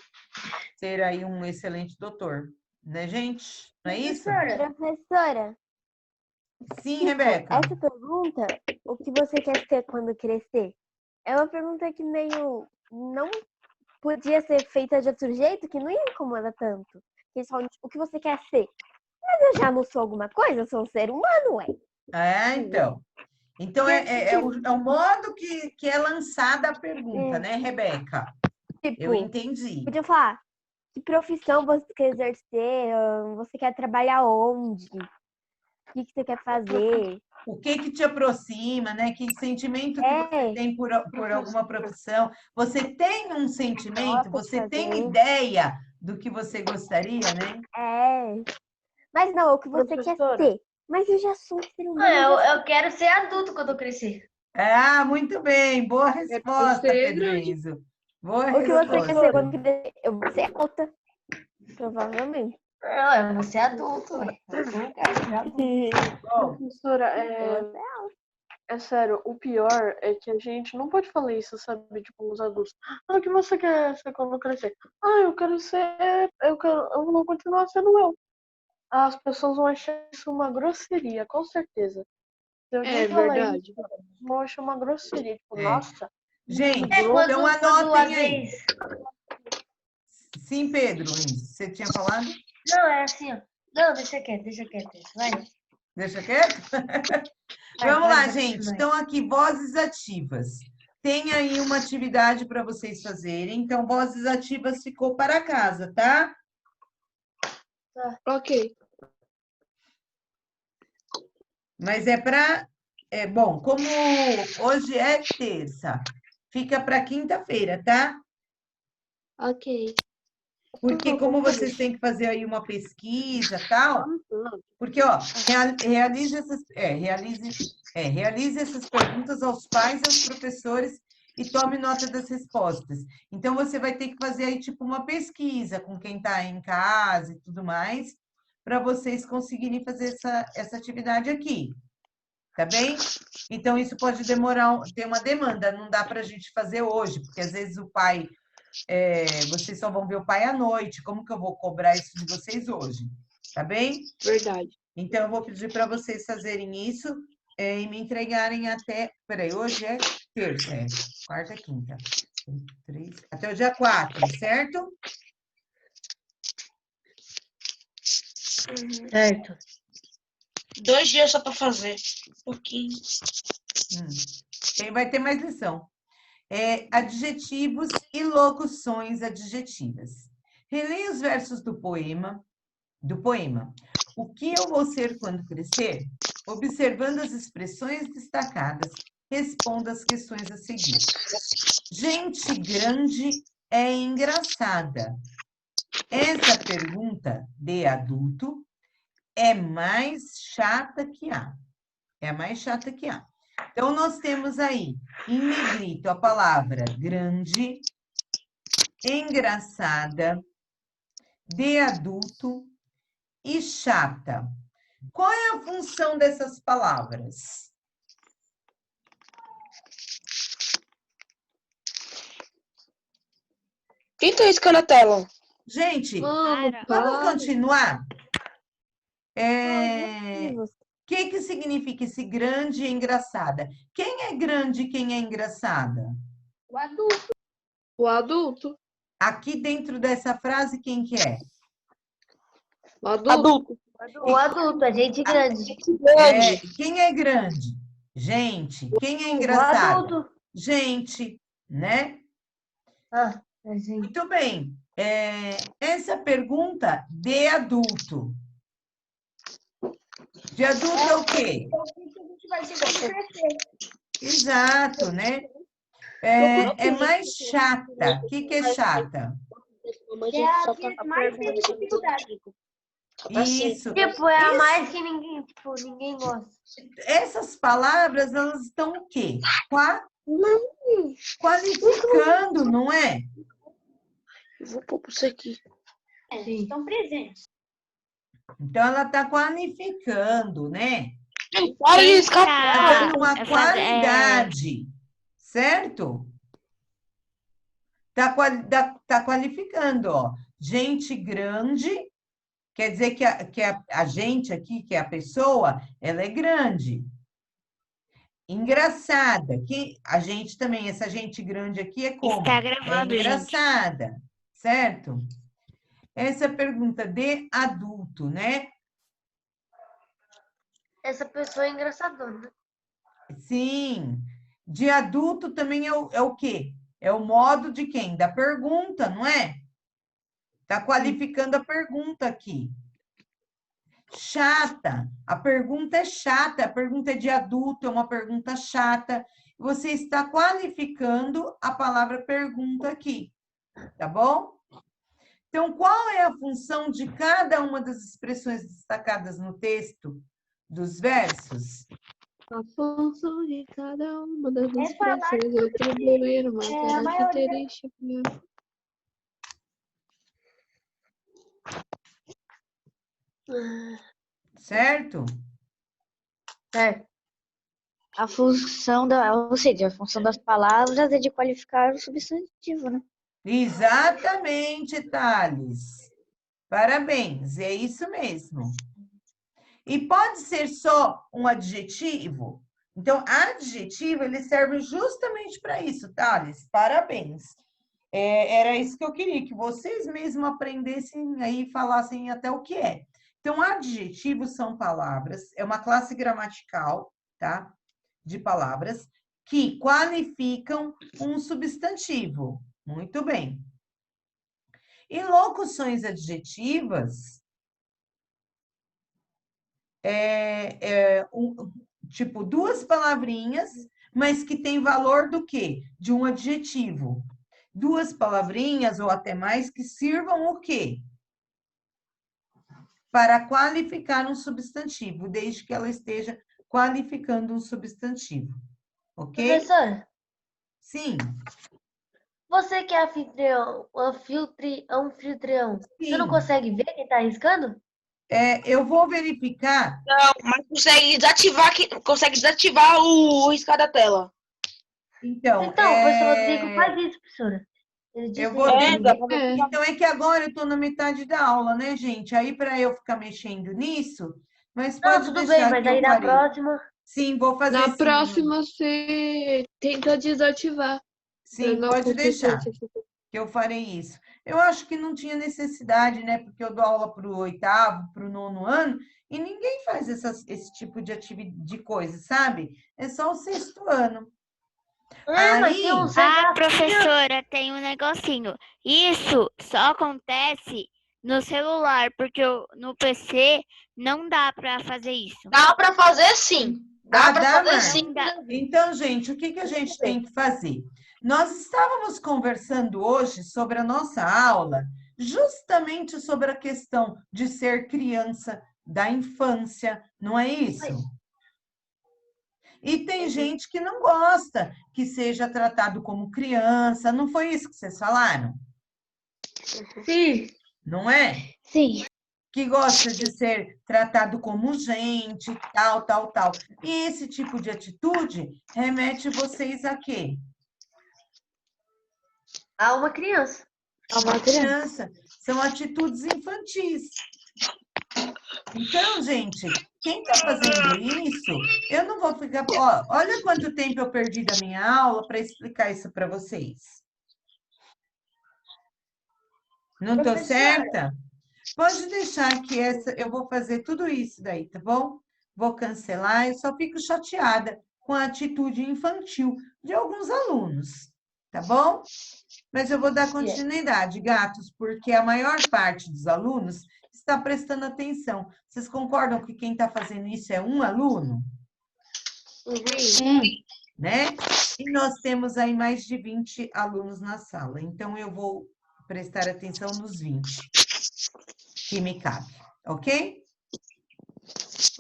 ser aí um excelente doutor. Né, gente? Não é isso? Professora, Sim, Rebeca. essa pergunta, o que você quer ser quando crescer? É uma pergunta que meio não podia ser feita de outro jeito, que não ia incomodar tanto. Que só, o que você quer ser? Mas eu já não sou alguma coisa, eu sou um ser humano, ué. Então. Então, é o modo que é lançada a pergunta, né, Rebeca? Tipo, Eu entendi. podia falar, que profissão você quer exercer? Você quer trabalhar onde? O que você quer fazer? O que te aproxima, né? Que sentimento que você tem por alguma profissão? Você tem um sentimento? Você tem ideia do que você gostaria, né? Mas não, o que você quer ser. Mas eu já sou um ser humano. Eu quero ser adulto quando eu crescer. Ah, muito bem. Boa resposta, Pedrinho. Boa O que você resposta. quer ser quando crescer? Eu vou ser alta. Provavelmente. Eu vou ser adulto, ué. Professora, é sério, o pior é que a gente não pode falar isso, sabe? Tipo, os adultos. O que você quer ser quando crescer? Eu quero ser. Eu vou continuar sendo eu. As pessoas vão achar isso uma grosseria, com certeza. Se alguém falar verdade. isso, vão achar uma grosseria. Tipo, nossa. Gente, quando então às anotem aí. vezes... Sim, Pedro, você tinha falado? Não, é assim, ó. Não, deixa quieto, vai. Deixa quieto? Vamos lá, gente. Então, aqui, vozes ativas. Tem aí uma atividade para vocês fazerem. Então, vozes ativas ficou para casa, tá? Ok. Mas bom, como hoje é terça, fica para quinta-feira, tá? Ok. Porque como vocês têm que fazer aí uma pesquisa e tal, porque, ó, realize essas perguntas aos pais e aos professores e tome nota das respostas. Então, você vai ter que fazer aí, tipo, uma pesquisa com quem está em casa e tudo mais, para vocês conseguirem fazer essa atividade aqui. Tá bem? Então, isso pode demorar, ter uma demanda, não dá para a gente fazer hoje, porque às vezes o pai... vocês só vão ver o pai à noite. Como que eu vou cobrar isso de vocês hoje? Tá bem? Verdade. Então, eu vou pedir para vocês fazerem isso e me entregarem até... Peraí, hoje é terça, quarta, quinta. 3, até o dia 4, certo? Certo. 2 dias só para fazer. Um pouquinho. Vai ter mais lição. Adjetivos e locuções adjetivas. Releia os versos do poema. O que eu vou ser quando crescer? Observando as expressões destacadas, responda as questões a seguir. Gente grande é engraçada. Essa pergunta de adulto é mais chata que há. É a mais chata que há. Então, nós temos aí, em negrito, a palavra grande, engraçada, de adulto e chata. Qual é a função dessas palavras? Quem está riscando a tela? Gente, Para. vamos continuar? O que significa esse grande e engraçada? Quem é grande e quem é engraçada? O adulto. O adulto. Aqui dentro dessa frase, quem que é? O adulto. Adulto. O adulto, a gente grande. Quem é grande? Gente. Quem é O engraçado? adulto. Gente, né? Ah, é sim. Muito bem. Essa pergunta de adulto. De adulto é o quê? Exato, né? É mais chata. O que é chata? É a que mais tem dificuldade. Isso. Tipo, é a mais que ninguém, tipo, ninguém gosta. Essas palavras, elas estão o quê? Qualificando, não é? Eu vou pôr isso aqui. Estão presentes. Então, ela está qualificando, né? Para de Está escapar. dando uma qualidade, certo? Está qualificando, ó. Gente grande, quer dizer que a gente aqui, que é a pessoa, ela é grande. Engraçada, que a gente também, essa gente grande aqui é como? Está gravando, é engraçada, certo? Essa é a pergunta de adulto, né? Essa pessoa é engraçadona. Sim. De adulto também é o quê? É o modo de quem? Da pergunta, não é? Está qualificando a pergunta aqui. Chata. A pergunta é chata. A pergunta é de adulto, é uma pergunta chata. Você está qualificando a palavra pergunta aqui. Tá bom? Então, qual é a função de cada uma das expressões destacadas no texto dos versos? A função de cada uma das expressões é atribuir uma característica. Certo? Certo. A função ou seja, a função das palavras é de qualificar o substantivo, né? Exatamente, Thales. Parabéns, é isso mesmo. E pode ser só um adjetivo? Então, adjetivo, ele serve justamente para isso, Thales. Parabéns. Era isso que eu queria, que vocês mesmos aprendessem aí e falassem até o que é. Então, adjetivos são palavras, é uma classe gramatical, tá? De palavras que qualificam um substantivo. Muito bem. E locuções adjetivas tipo duas palavrinhas, mas que tem valor do quê? De um adjetivo. Duas palavrinhas ou até mais que sirvam o quê? Para qualificar um substantivo, desde que ela esteja qualificando um substantivo. Ok? Professor, Sim. você que é anfitrião, você não Sim. consegue ver quem tá arriscando? Eu vou verificar. Não, mas consegue desativar o riscar da tela. Então, o professor Rodrigo faz isso, professora. Ele disse eu vou que Então, é que agora eu estou na metade da aula, né, gente? Aí, para eu ficar mexendo nisso, mas pode tudo deixar bem, mas que eu aí na farei. próxima. Sim, vou fazer Na sim. próxima, você tenta desativar. Sim, Não pode deixar, acontecer. que eu farei isso. Eu acho que não tinha necessidade, né? Porque eu dou aula para o 8º, para o 9º ano, e ninguém faz esse tipo de coisa, sabe? É só o 6º ano. Mas tem um professora, tem um negocinho. Isso só acontece no celular, porque no PC não dá para fazer isso. Dá para fazer sim. Dá para fazer Marta? sim. Então, gente, o que a gente tem que fazer? Nós estávamos conversando hoje sobre a nossa aula, justamente sobre a questão de ser criança, da infância, não é isso? E tem gente que não gosta que seja tratado como criança, não foi isso que vocês falaram? Sim. Não é? Sim. Que gosta de ser tratado como gente, tal. E esse tipo de atitude remete vocês a quê? A uma criança. A uma criança. São atitudes infantis. Então, gente, quem está fazendo isso, eu não vou ficar... olha quanto tempo eu perdi da minha aula para explicar isso para vocês. Não estou certa? Pode deixar que eu vou fazer tudo isso daí, tá bom? Vou cancelar, eu só fico chateada com a atitude infantil de alguns alunos, tá bom? Mas eu vou dar continuidade, gatos, porque a maior parte dos alunos está prestando atenção. Vocês concordam que quem está fazendo isso é um aluno? Sim. Né? E nós temos aí mais de 20 alunos na sala, então eu vou prestar atenção nos 20 que me cabe, ok?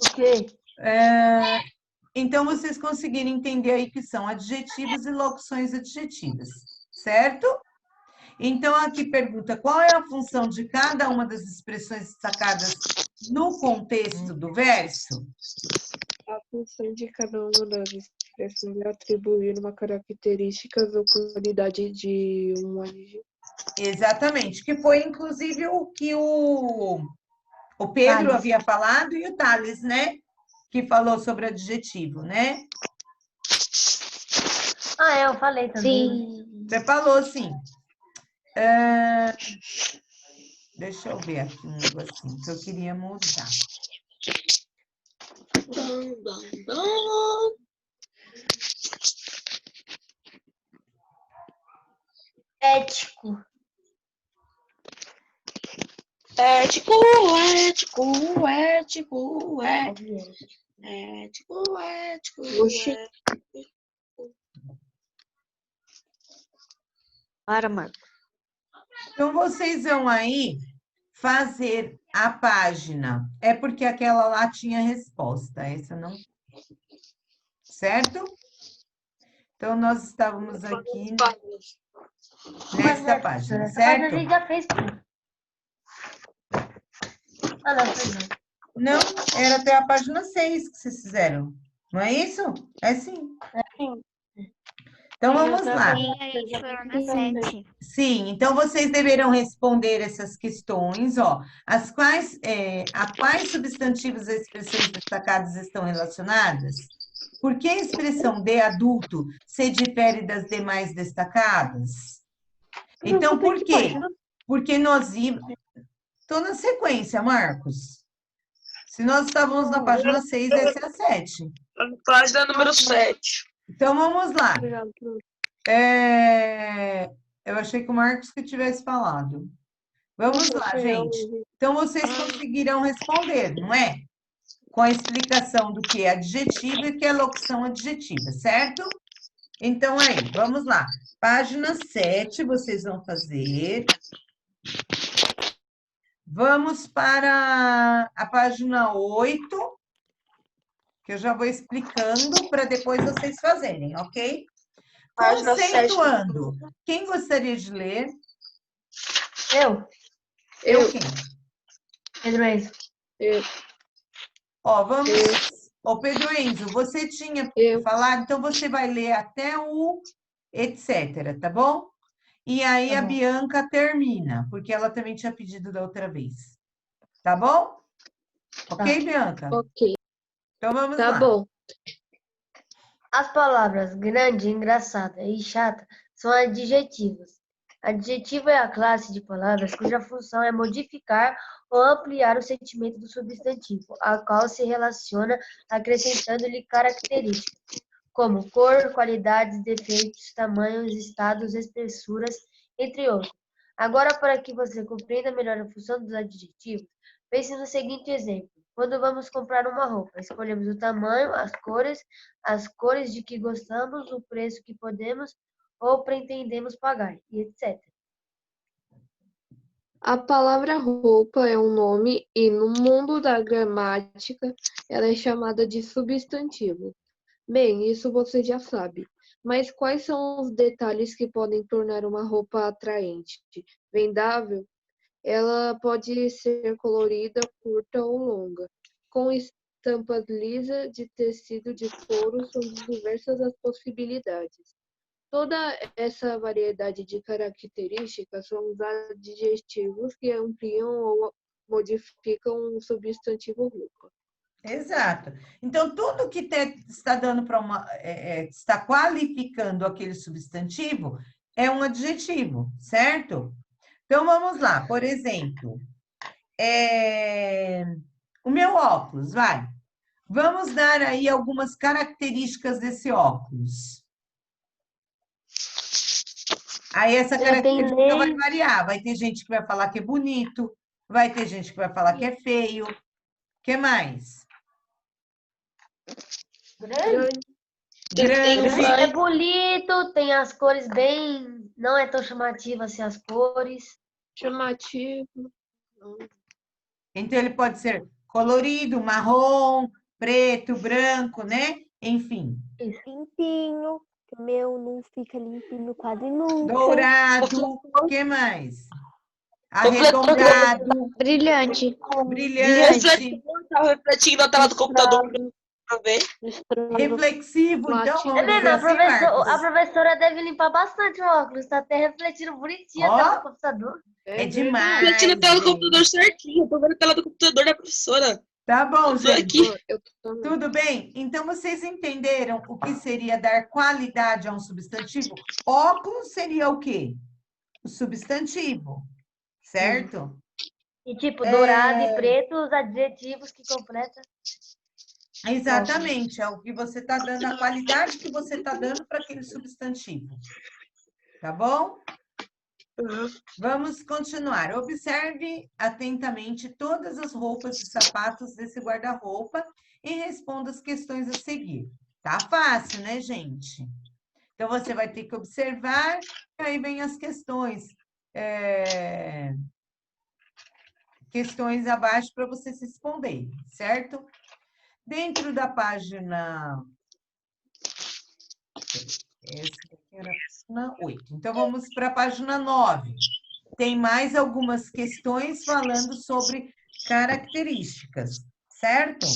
Ok. Então, vocês conseguiram entender aí que são adjetivos e locuções adjetivas, certo? Então, aqui pergunta, qual é a função de cada uma das expressões destacadas no contexto do verso? A função de cada uma das expressões é atribuir uma característica ou qualidade de um adjetivo. Exatamente, que foi inclusive o que o Pedro Thales. havia falado e o Thales, né? Que falou sobre adjetivo, né? Eu falei também. Né? Sim. Você falou, sim. Deixa eu ver aqui um negocinho que eu queria mudar. Ético. Ético, ético, ético, ético, ético, Oxi. ético. Para, Marco. Então, vocês vão aí fazer a página. É porque aquela lá tinha resposta, essa não. Certo? Então, nós estávamos aqui nesta página, Essa página a certo? gente já fez tudo. Não, fez não. Não, era até a página 6 que vocês fizeram. Não é isso? É sim. Então, vamos lá. Sim, a gente foi na 7. Sim, então vocês deverão responder essas questões, ó. A quais substantivos e expressões destacadas estão relacionadas? Por que a expressão de adulto se difere das demais destacadas? Então, por quê? Porque nós íamos... Estou na sequência, Marcos. Se nós estávamos na página 6, essa é a 7. Página número 7. Então, vamos lá. Obrigado, professor. Eu achei que o Marcos que tivesse falado. Vamos lá, gente. Então, vocês conseguirão responder, não é? Com a explicação do que é adjetivo e o que é locução adjetiva, certo? Então, aí, vamos lá. Página 7, vocês vão fazer. Vamos para a página 8, que eu já vou explicando para depois vocês fazerem, ok? Página 7. Conceituando. Quem gostaria de ler? Eu. Eu quem? Pedro Enzo. Ó, vamos... Ô, Pedro Enzo, você tinha falado, então você vai ler até o etc, tá bom? E aí Tá a bom. Bianca termina, porque ela também tinha pedido da outra vez. Tá bom? Ok, Bianca? Ok, Então vamos tá lá. bom. As palavras grande, engraçada e chata são adjetivos. Adjetivo é a classe de palavras cuja função é modificar ou ampliar o sentimento do substantivo, a qual se relaciona acrescentando-lhe características, como cor, qualidades, defeitos, tamanhos, estados, espessuras, entre outros. Agora, para que você compreenda melhor a função dos adjetivos, pense no seguinte exemplo. Quando vamos comprar uma roupa, escolhemos o tamanho, as cores de que gostamos, o preço que podemos ou pretendemos pagar, e etc. A palavra roupa é um nome e, no mundo da gramática, ela é chamada de substantivo. Bem, isso você já sabe. Mas quais são os detalhes que podem tornar uma roupa atraente? Vendável? Ela pode ser colorida, curta ou longa, com estampas lisas de tecido de couro, são diversas as possibilidades. Toda essa variedade de características são os adjetivos que ampliam ou modificam um substantivo roupa. Exato. Então, tudo que está dando para está qualificando aquele substantivo é um adjetivo, certo? Então, vamos lá. Por exemplo, o meu óculos, vai. Vamos dar aí algumas características desse óculos. Aí essa característica vai variar. Vai ter gente que vai falar que é bonito, vai ter gente que vai falar que é feio. O que mais? Grande. É bonito, tem as cores bem... Não é tão chamativa assim as cores. Chamativo. Então, ele pode ser colorido, marrom, preto, branco, né? Enfim. Limpinho, que o meu não fica limpinho quase nunca. Dourado, o que mais? Arredondado, Brilhante. brilhante, Tá refletindo na tela do computador pra ver. reflexivo. Então, Latino. vamos É dizer mesmo, assim, Marcos. a professora deve limpar bastante o óculos. Tá até refletindo bonitinho a tela do computador. É demais, Refletindo na tela do gente. computador certinho. Eu tô vendo a tela do computador da professora. Tá bom, Tô gente. aqui. Eu também. Tudo bem? Então, vocês entenderam o que seria dar qualidade a um substantivo? Óculos seria o quê? O substantivo, certo? E tipo, dourado e preto, os adjetivos que completam. Exatamente, é o que você está dando, a qualidade que você está dando para aquele substantivo. Tá bom? Vamos continuar. Observe atentamente todas as roupas e sapatos desse guarda-roupa e responda as questões a seguir. Tá fácil, né, gente? Então, você vai ter que observar, e aí vem as questões. Questões abaixo para você se responder, certo? Dentro da página... Essa aqui era a página 8. Então, vamos para a página 9. Tem mais algumas questões falando sobre características, certo?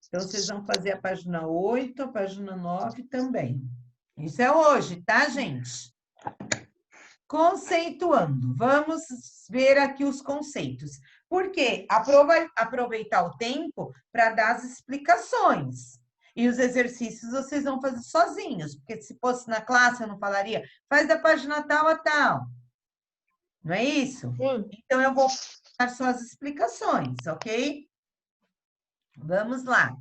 Então, vocês vão fazer a página 8, a página 9 também. Isso é hoje, tá, gente? Conceituando. Vamos ver aqui os conceitos. Por quê? Aproveitar o tempo para dar as explicações. E os exercícios vocês vão fazer sozinhos, porque se fosse na classe eu não falaria, faz da página tal a tal. Não é isso? Sim. Então, eu vou dar só as explicações, ok? Vamos lá.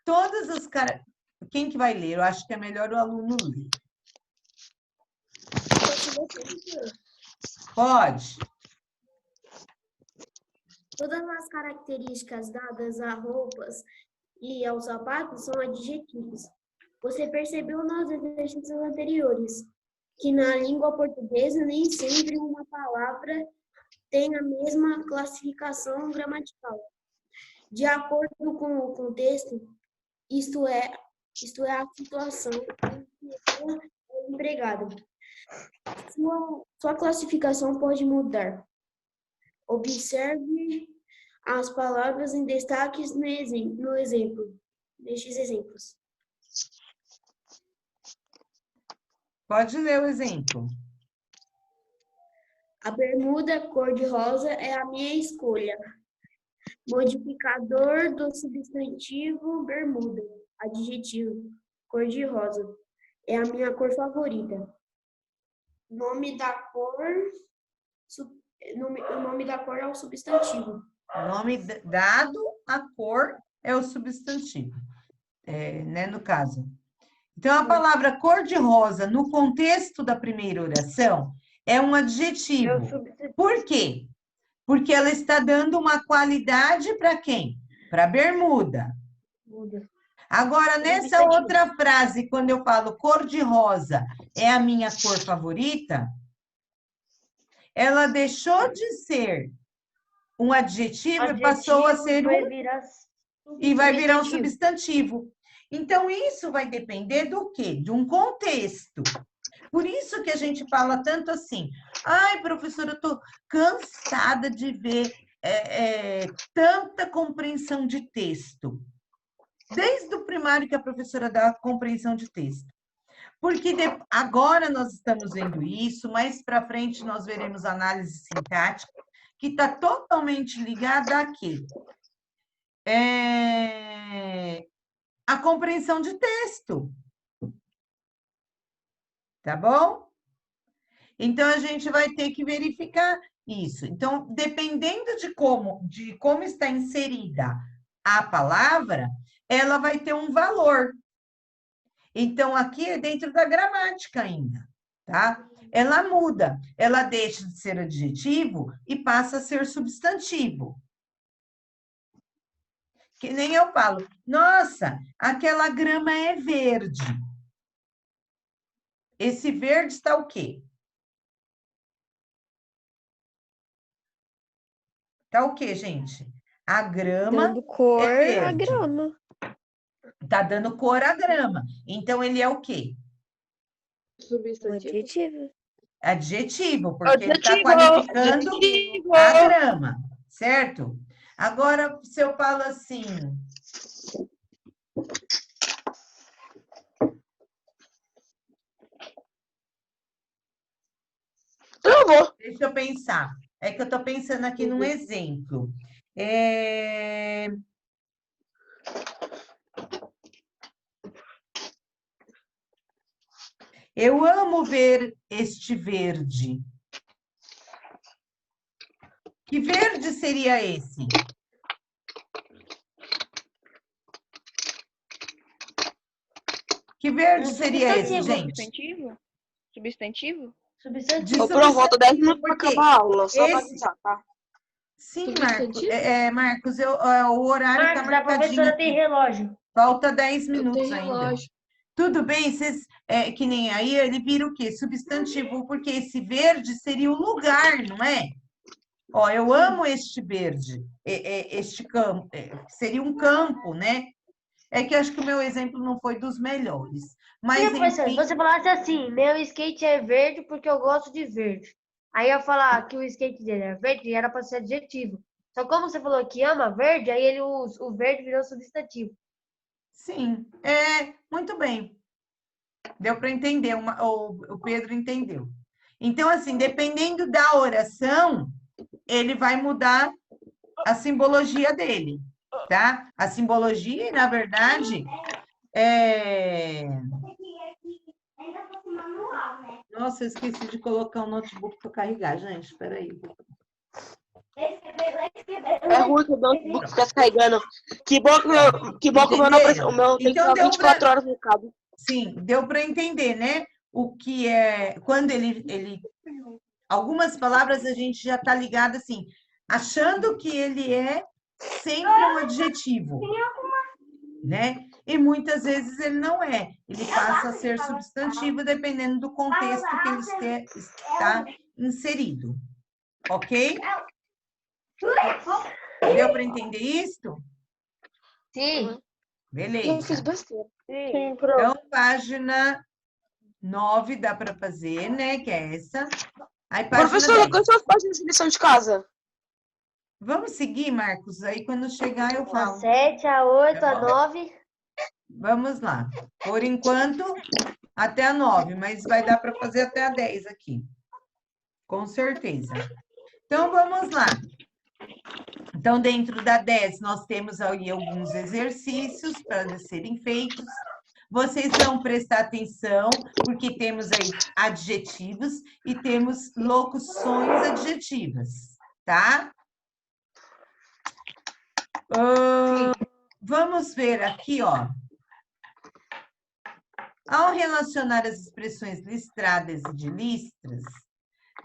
Todas as caras... Quem que vai ler? Eu acho que é melhor o aluno ler. Pode. Todas as características dadas a roupas e aos sapatos são adjetivos. Você percebeu nos exercícios anteriores que na língua portuguesa nem sempre uma palavra tem a mesma classificação gramatical. De acordo com o contexto, isto é a situação em que ela é empregada. Sua classificação pode mudar. Observe as palavras em destaques nestes exemplos. Pode ler o exemplo. A bermuda cor-de-rosa é a minha escolha. Modificador do substantivo bermuda. Adjetivo. Cor-de-rosa. É a minha cor favorita. Nome da cor. O nome da cor é o substantivo. O nome dado à cor é o substantivo, né, no caso. Então, a palavra cor-de-rosa, no contexto da primeira oração, é um adjetivo. Por quê? Porque ela está dando uma qualidade para quem? Para a bermuda. Agora, nessa outra frase, quando eu falo cor-de-rosa é a minha cor favorita, ela deixou de ser um adjetivo e passou a ser e vai virar um substantivo. Então, isso vai depender do quê? De um contexto. Por isso que a gente fala tanto assim, ai, professora, eu estou cansada de ver tanta compreensão de texto. Desde o primário que a professora dá compreensão de texto. Porque agora nós estamos vendo isso, mais para frente nós veremos análise sintática, que está totalmente ligada a quê? A compreensão de texto. Tá bom? Então, a gente vai ter que verificar Isso. Então, dependendo de como está inserida a palavra, ela vai ter um valor. Então, aqui é dentro da gramática ainda, tá? Ela muda, ela deixa de ser adjetivo e passa a ser substantivo. Que nem eu falo, nossa, aquela grama é verde. Esse verde está o quê? Tá o quê, gente? A grama Dando cor é à verde. grama. Tá dando cor à grama. Então, ele é o quê? Um Substantivo. adjetivo. Adjetivo, porque ele está Adjetivo, qualificando adjetivo. a grama, certo? Agora, se eu falo assim... Travou. Deixa eu pensar. É que eu estou pensando aqui num exemplo. Eu amo ver este verde. Que verde seria esse? Que verde seria esse, gente? Substantivo? Substantivo? Substantivo. Ô, Pro, volta 10 minutos para Porque acabar a aula, só para esse- avisar, tá? Sim, Marcos. Substantivo? Marcos, o horário está Marcos, a marcadinho professora tem aqui. relógio. Falta 10 Eu minutos tenho ainda. relógio. Tudo bem? Vocês, que nem aí, ele vira o quê? Substantivo, porque esse verde seria o lugar, não é? Ó, eu amo este verde, este campo, seria um campo, né? É que acho que o meu exemplo não foi dos melhores. Mas, Professora, se enfim, você falasse assim, meu skate é verde porque eu gosto de verde. Aí eu ia falar que o skate dele é verde e era para ser adjetivo. Só como você falou que ama verde, aí o verde virou substantivo. sim, muito bem. Deu para entender, o Pedro entendeu. Então, assim, dependendo da oração, ele vai mudar a simbologia dele, tá? A simbologia, na verdade, Nossa, eu esqueci de colocar o notebook para carregar, gente. Espera aí. É ruim que o notebook fica carregando. Que bom que o meu não precisa. O meu tem que Então, ficar 24 horas no cabo. Sim, deu para entender, né? O que é... Quando ele... Algumas palavras a gente já está ligado assim, achando que ele é sempre um adjetivo, né? E muitas vezes ele não é. Ele passa a ser substantivo dependendo do contexto que ele está inserido. Ok? Deu para entender isso? Sim. Beleza. Eu fiz besteira. Sim, Pro. Então, página 9 dá para fazer, né? Que é essa. Aí, página Professora, 10. quais são as páginas de lição de casa? Vamos seguir, Marcos? Aí, quando chegar, eu A falo. 7, a 8, a 9. Vamos lá. Por enquanto, até a 9, mas vai dar para fazer até a 10 aqui. Com certeza. Então, vamos lá. Então, dentro da 10, nós temos aí alguns exercícios para serem feitos. Vocês vão prestar atenção, porque temos aí adjetivos e temos locuções adjetivas, tá? Vamos ver aqui, ó. Ao relacionar as expressões listradas e de listras,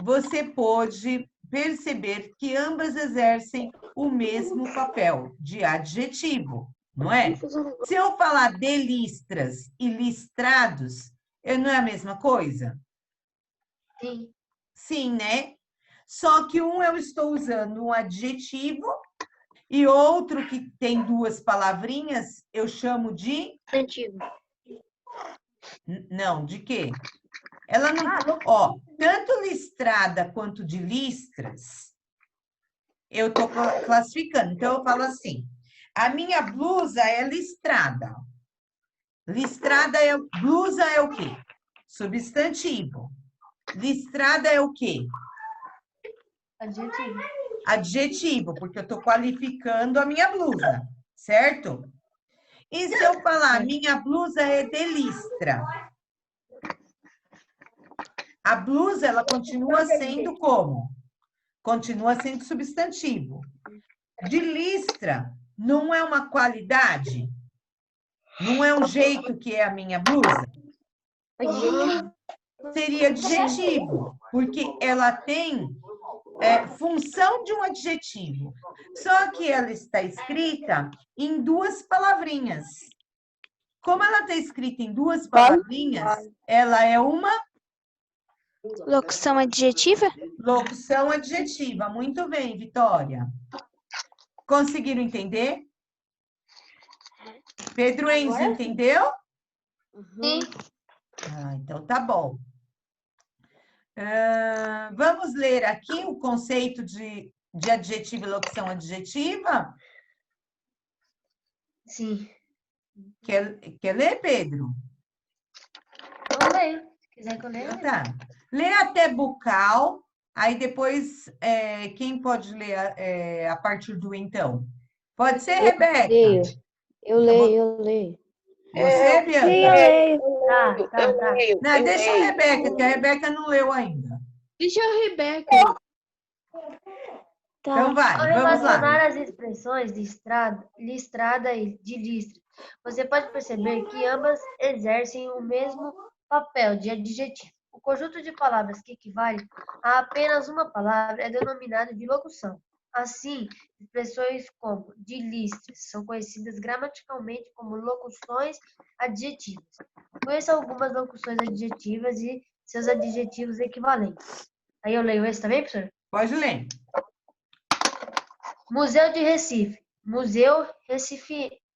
você pode perceber que ambas exercem o mesmo papel de adjetivo, não é? Se eu falar de listras e listrados, não é a mesma coisa? Sim. Sim, né? Só que um eu estou usando um adjetivo e outro que tem duas palavrinhas, eu chamo de... Substantivo. Não, de quê? Ela não... Ó, tanto listrada quanto de listras, eu estou classificando. Então, eu falo assim, a minha blusa é listrada. Listrada blusa é o quê? Substantivo. Listrada é o quê? Adjetivo. Adjetivo, porque eu estou qualificando a minha blusa, certo? E se eu falar, minha blusa é de listra? A blusa, ela continua sendo como? Continua sendo substantivo. De listra não é uma qualidade? Não é um jeito que é a minha blusa? Seria adjetivo, porque ela tem função de um adjetivo. Só que ela está escrita em duas palavrinhas. Como ela está escrita em duas palavrinhas, ela é uma Locução adjetiva? locução adjetiva. Muito bem, Vitória. Conseguiram entender? Pedro Enzo, entendeu? Sim. Então tá bom. Vamos ler aqui o conceito de adjetivo e locução adjetiva? Sim. Quer ler, Pedro? Eu leio. Se quiser que eu leia. Então tá. Lê até bucal, aí depois quem pode ler a partir do então? Pode ser, Rebeca? Eu leio. Você, Bianca? Sim, eu leio. Tá. Não, deixa a Rebeca, que a Rebeca não leu ainda. Deixa a Rebeca. Então vai, Ao vamos lá. relacionar as expressões listrada e de listra, você pode perceber que ambas exercem o mesmo papel de adjetivo. O conjunto de palavras que equivale a apenas uma palavra é denominado de locução. Assim, expressões como de listras são conhecidas gramaticalmente como locuções adjetivas. Conheça algumas locuções adjetivas e seus adjetivos equivalentes. Aí eu leio esse também, professor? Pode ler. Museu de Recife. Museu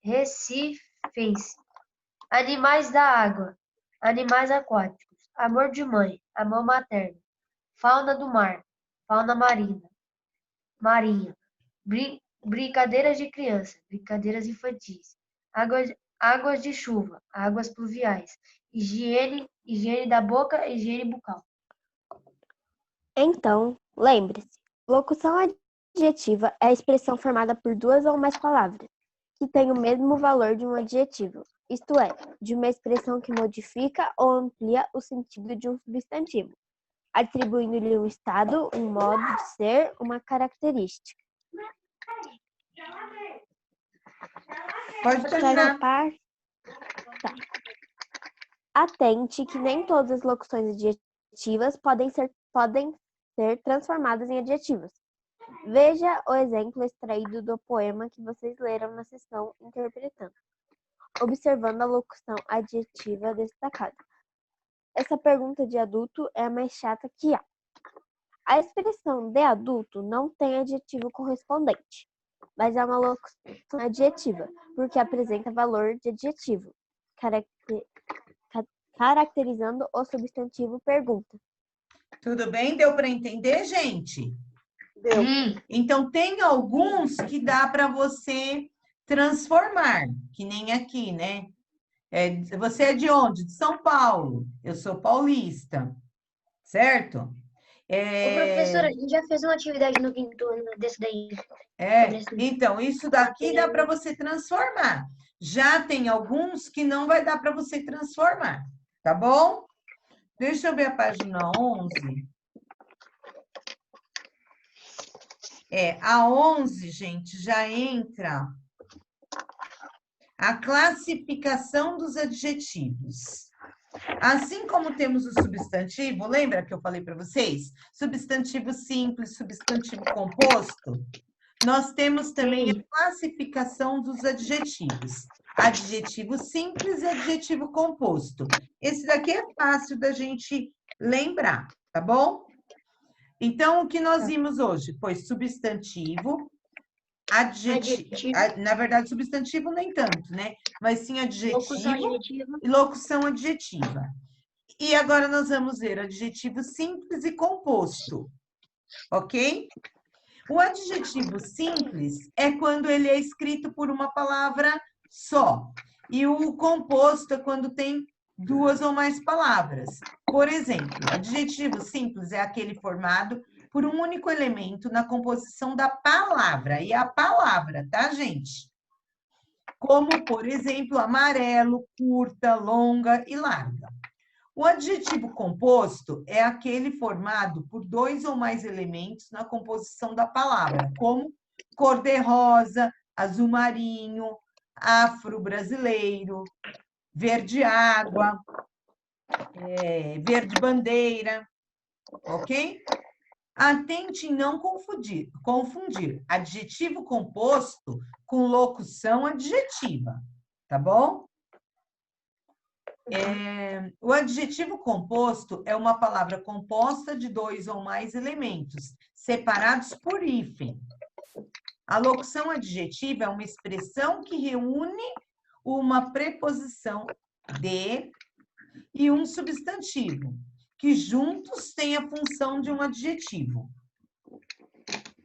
Recifense. Animais da água. Animais aquáticos. Amor de mãe. Amor materno. Fauna do mar. Fauna marinha. Brincadeiras de criança. Brincadeiras infantis. Águas de chuva. Águas pluviais. Higiene da boca. Higiene bucal. Então, lembre-se, locução adjetiva é a expressão formada por duas ou mais palavras, que têm o mesmo valor de um adjetivo, isto é, de uma expressão que modifica ou amplia o sentido de um substantivo, atribuindo-lhe um estado, um modo de ser, uma característica. Pode terminar. Tá. Atente que nem todas as locuções adjetivas podem ser transformadas em adjetivos. Veja o exemplo extraído do poema que vocês leram na sessão interpretando, observando a locução adjetiva destacada. Essa pergunta de adulto é a mais chata que há. A expressão de adulto não tem adjetivo correspondente, mas é uma locução adjetiva, porque apresenta valor de adjetivo, caracterizando o substantivo pergunta. Tudo bem? Deu para entender, gente? Deu. Então, tem alguns que dá para você transformar, que nem aqui, né? Você é de onde? De São Paulo. Eu sou paulista, certo? Ô, professora, a gente já fez uma atividade no quinto ano desse daí. Então, isso daqui dá para você transformar. Já tem alguns que não vai dar para você transformar, tá bom? Deixa eu ver a página 11. A 11, gente, já entra a classificação dos adjetivos. Assim como temos o substantivo, lembra que eu falei para vocês? Substantivo simples, substantivo composto. Nós temos também a classificação dos adjetivos. Adjetivo simples e adjetivo composto. Esse daqui é fácil da gente lembrar, tá bom? Então, o que nós vimos hoje foi substantivo, adjetivo. Na verdade, substantivo nem tanto, né? Mas sim adjetivo e locução adjetiva. E agora nós vamos ver adjetivo simples e composto, ok? O adjetivo simples é quando ele é escrito por uma palavra só. E o composto é quando tem duas ou mais palavras. Por exemplo, adjetivo simples é aquele formado por um único elemento na composição da palavra. E a palavra, tá, gente? Como, por exemplo, amarelo, curta, longa e larga. O adjetivo composto é aquele formado por 2 ou mais elementos na composição da palavra, como cor-de-rosa, azul marinho, afro-brasileiro, verde-água, verde-bandeira, ok? Atente em não confundir adjetivo composto com locução adjetiva, tá bom? O adjetivo composto é uma palavra composta de 2 ou mais elementos, separados por hífen. A locução adjetiva é uma expressão que reúne uma preposição de e um substantivo, que juntos têm a função de um adjetivo.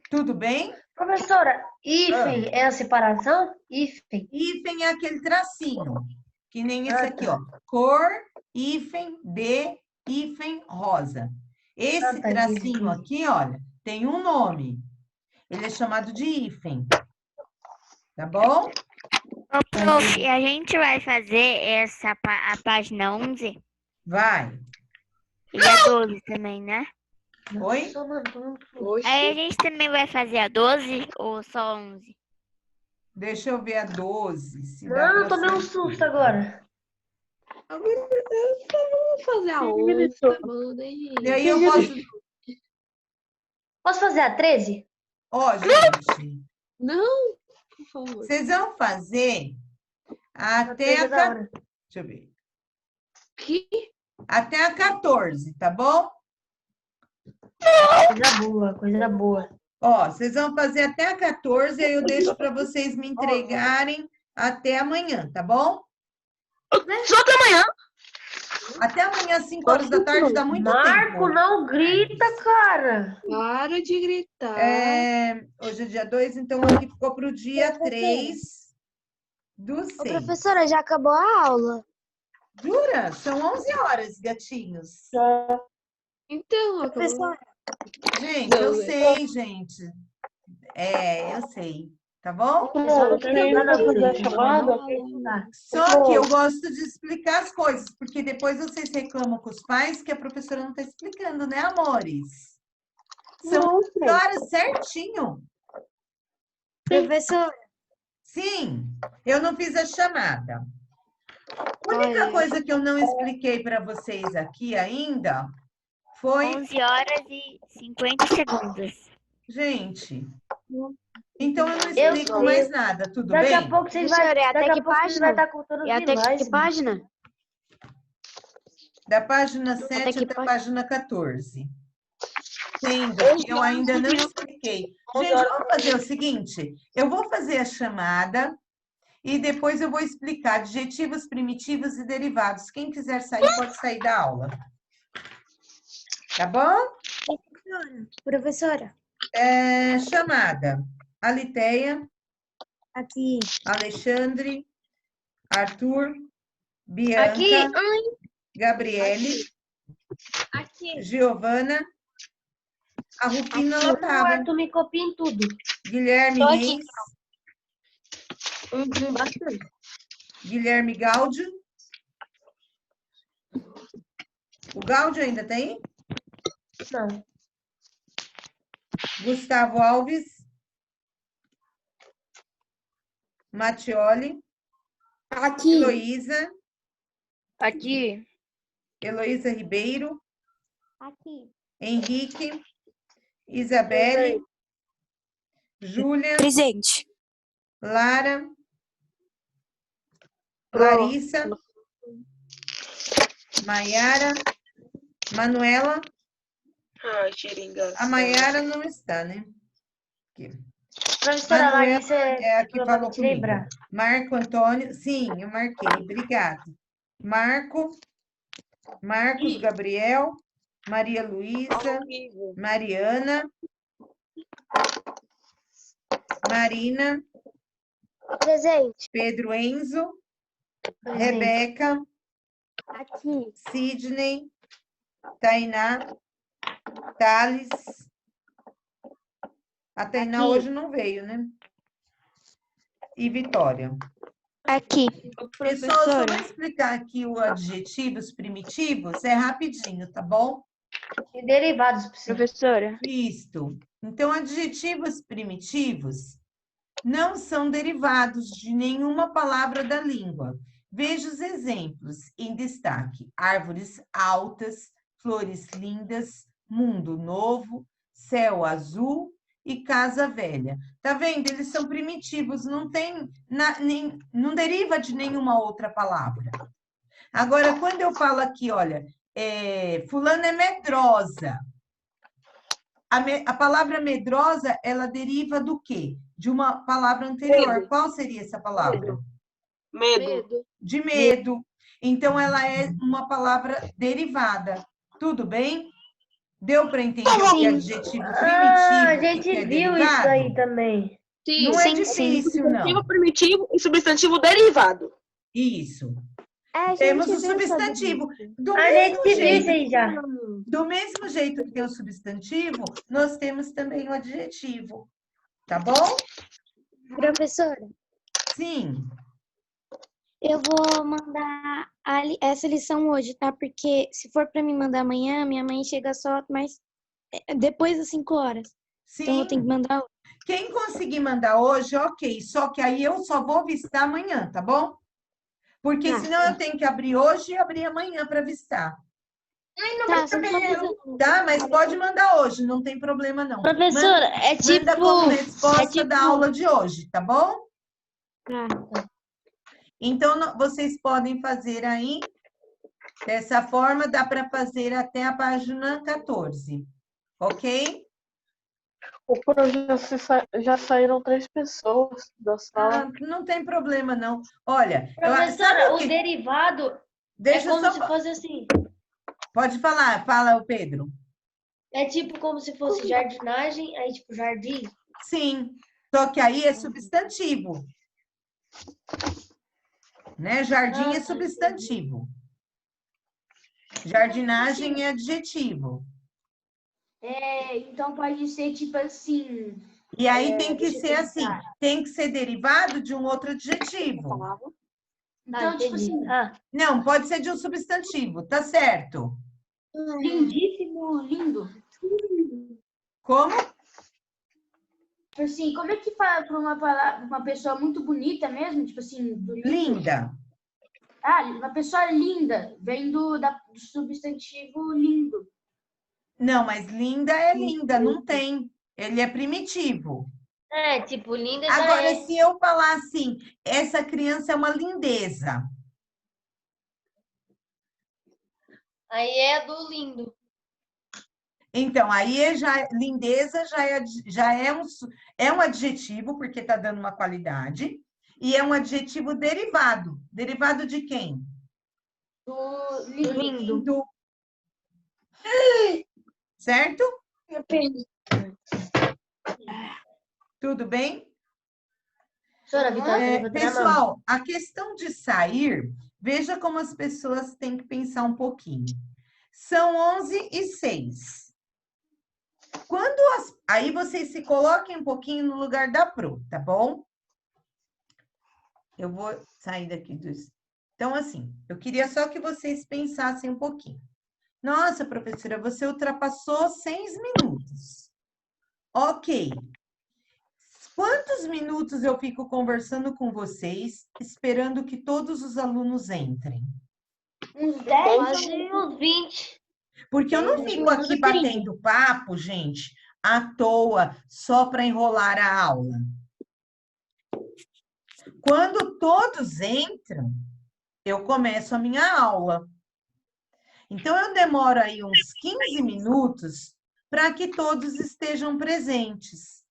Tudo bem? Professora, hífen é a separação? Hífen. Hífen é aquele tracinho, que nem esse aqui, ó. Cor, hífen, de, hífen, rosa. Esse tracinho aqui, olha, tem um nome. Ele é chamado de hífen. Tá bom? Ô, prof, a gente vai fazer a página 11? Vai. E a 12 também, né? Oi? Aí a gente também vai fazer a 12 ou só 11? Deixa eu ver a 12. Se dá Não, pra tomei um ser. susto agora. Vamos fazer a outra, mano. E aí eu posso... Posso fazer a 13? Ó, gente, Não, por favor. vocês vão fazer até a... Deixa eu ver. Que? Até a 14, tá bom? Coisa boa, coisa boa. Ó, vocês vão fazer até a 14, aí eu deixo para vocês me entregarem até amanhã, tá bom? Só até amanhã. Até amanhã, às 5 horas da tarde, dá muito tempo. Marco, não grita, cara. Para de gritar. Hoje é dia 2, então aqui ficou para o dia 3 do 6. Ô, professora, já acabou a aula. Jura? São 11 horas, gatinhos. Então, Professora, Gente, eu sei, gente. Eu sei. Tá bom? Só que eu gosto de explicar as coisas, porque depois vocês reclamam com os pais que a professora não está explicando, né, amores? São 11 horas certinho. professora, Sim, eu não fiz a chamada. A única coisa que eu não expliquei para vocês aqui ainda foi... 11 horas e 50 segundos. Gente, então eu não explico mais nada, tudo bem? Daqui a pouco vocês vão estar contando e até que página? Da página 7 até a página 14. Sendo que eu ainda não expliquei. Gente, vamos fazer o seguinte, eu vou fazer a chamada e depois eu vou explicar adjetivos, primitivos e derivados. Quem quiser sair, pode sair da aula. Tá bom? Professora. Chamada. Alitéia. Aqui. Alexandre. Arthur. Bianca. Aqui. Gabriele. Aqui. Giovana. A Rufina ela tava. Tu me copia em tudo. Guilherme Tô aqui. Reis. Guilherme Gáudio. O Gáudio ainda tá aí? Não. Gustavo Alves. Matioli. Aqui. Heloísa. Aqui. Heloísa Ribeiro. Aqui. Henrique. Isabelle. Júlia. Presente. Lara. Larissa. Maiara. Manuela. Ai, Xeringa. A Maiara não está, né? Aqui. Professora Larissa é a que falou te comigo. lembrar. Marco Antônio. Sim, eu marquei. Obrigada. Marcos Gabriel. Maria Luísa. Mariana. Marina. Presente. Pedro Enzo. Presente. Rebeca. Aqui. Sidney. Tainá. Thales. A Tainá Aqui. hoje não veio, né? E Vitória. Aqui. Pessoal, só vou explicar aqui os adjetivos primitivos, é rapidinho, tá bom? E derivados, Professora. Isto. Então, adjetivos primitivos não são derivados de nenhuma palavra da língua. Veja os exemplos em destaque: árvores altas, flores lindas, mundo novo, céu azul e casa velha. Tá vendo? Eles são primitivos, não tem não deriva de nenhuma outra palavra. Agora, quando eu falo aqui, olha, fulana é medrosa. A palavra medrosa, ela deriva do quê? De uma palavra anterior. Medo. Qual seria essa palavra? Medo. De medo. Então, ela é uma palavra derivada. Tudo bem? Deu para entender o que é adjetivo Ah, a primitivo e gente que é viu isso derivado? aí também. Sim, Não é sim, difícil, não. substantivo primitivo e substantivo derivado. Isso. A Temos gente o viu sobre substantivo. isso. Do A mesmo gente viu isso jeito, aí já. do mesmo jeito que tem o substantivo, nós temos também o adjetivo. Tá bom? Professora, Sim. eu vou mandar essa lição hoje, tá? Porque se for para me mandar amanhã, minha mãe chega só mais depois das 5 horas. Então eu tenho que Sim. mandar hoje. Quem conseguir mandar hoje, ok. Só que aí eu só vou vistar amanhã, tá bom? Porque Tá. senão eu tenho que abrir hoje e abrir amanhã para vistar. Tá, só tô Tá? Mas pode mandar hoje, não tem problema não. Professora, Manda como resposta da aula de hoje, tá bom? Tá. Então, vocês podem fazer aí, dessa forma, dá para fazer até a página 14, ok? O projeto já saíram 3 pessoas da sala. Ah, não tem problema, não. Olha, Professora, o derivado Deixa é como só... se fosse assim. Pode falar, fala, o Pedro. É tipo como se fosse jardinagem, aí tipo jardim. Sim, só que aí é substantivo. Né? Jardim é substantivo. Jardinagem é adjetivo. Então pode ser tipo assim. E aí tem que ser assim, tem que ser derivado de um outro adjetivo. Então, tipo assim, Não, pode ser de um substantivo, tá certo. lindíssimo, lindo. Como? Assim, como é que fala para uma pessoa muito bonita mesmo? Tipo assim, do lindo? Linda. Ah, uma pessoa linda, vem do substantivo lindo. Não, mas linda é linda, não tem. Ele é primitivo. É, tipo, linda já Agora, é. se eu falar assim, essa criança é uma lindeza. Aí é do lindo. Então, aí lindeza já é um adjetivo, porque está dando uma qualidade, e é um adjetivo derivado. Derivado de quem? Do lindo. Certo? Tudo bem? Pessoal, a questão de sair, veja como as pessoas têm que pensar um pouquinho. São 11h06. Aí vocês se coloquem um pouquinho no lugar da Pro, tá bom? Eu vou sair daqui dos... Então, assim, eu queria só que vocês pensassem um pouquinho. Nossa, professora, você ultrapassou 6 minutos. Ok. Quantos minutos eu fico conversando com vocês, esperando que todos os alunos entrem? Uns 10, quase uns 20. Porque eu não fico aqui batendo papo, gente, à toa, só para enrolar a aula. Quando todos entram, eu começo a minha aula. Então, eu demoro aí uns 15 minutos para que todos estejam presentes.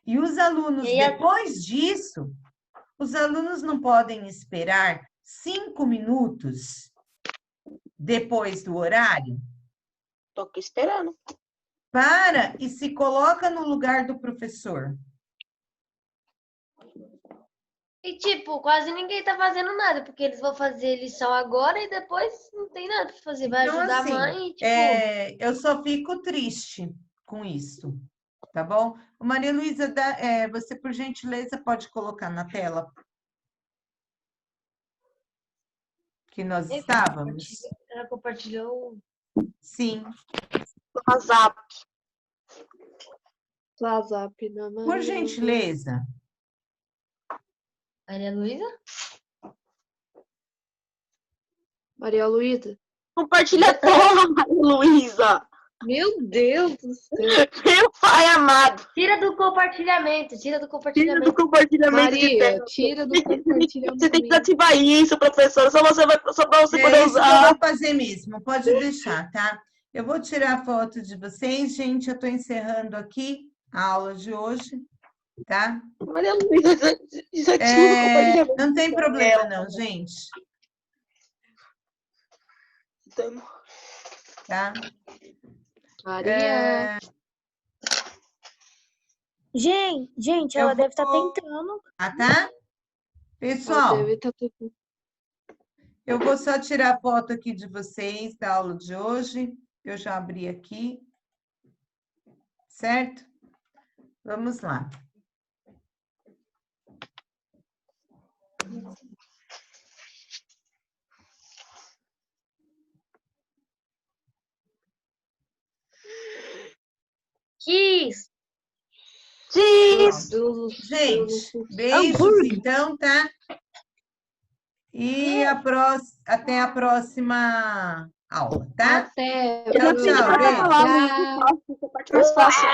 E os alunos, depois disso, os alunos não podem esperar 5 minutos depois do horário? Tô aqui esperando. Para e se coloca no lugar do professor. E, tipo, quase ninguém tá fazendo nada, porque eles vão fazer lição agora e depois não tem nada pra fazer. Vai Então, ajudar assim, a mãe e, tipo... eu só fico triste com isso, tá bom? Maria Luísa, você, por gentileza, pode colocar na tela? que nós estávamos? Ela compartilhou. Sim. WhatsApp. WhatsApp da Por Maria. gentileza. Maria Luísa? Maria Luísa. Compartilha tela, Luísa. Meu Deus do céu. Meu pai amado. Tira do compartilhamento, tira do Tira do compartilhamento. compartilhamento de Maria, tela. tira do Você tem que compartilhamento. desativar isso, professora. Só para você poder É isso que eu usar. vou fazer mesmo, pode deixar, tá? Eu vou tirar a foto de vocês, gente. Eu estou encerrando aqui a aula de hoje, tá? Maria Luísa, desativa o compartilhamento. Não tem problema, não, gente. Tá? Maria. Gente, Eu ela deve estar vou- tentando. Ah, tá? Pessoal, Deve tá tudo. eu vou só tirar a foto aqui de vocês da aula de hoje. Eu já abri aqui. Certo? Vamos lá. Kiss! Gente, beijos então, tá? E até a próxima aula, tá? Até. Tchau, tchau, beijo. Tchau. Mais fácil.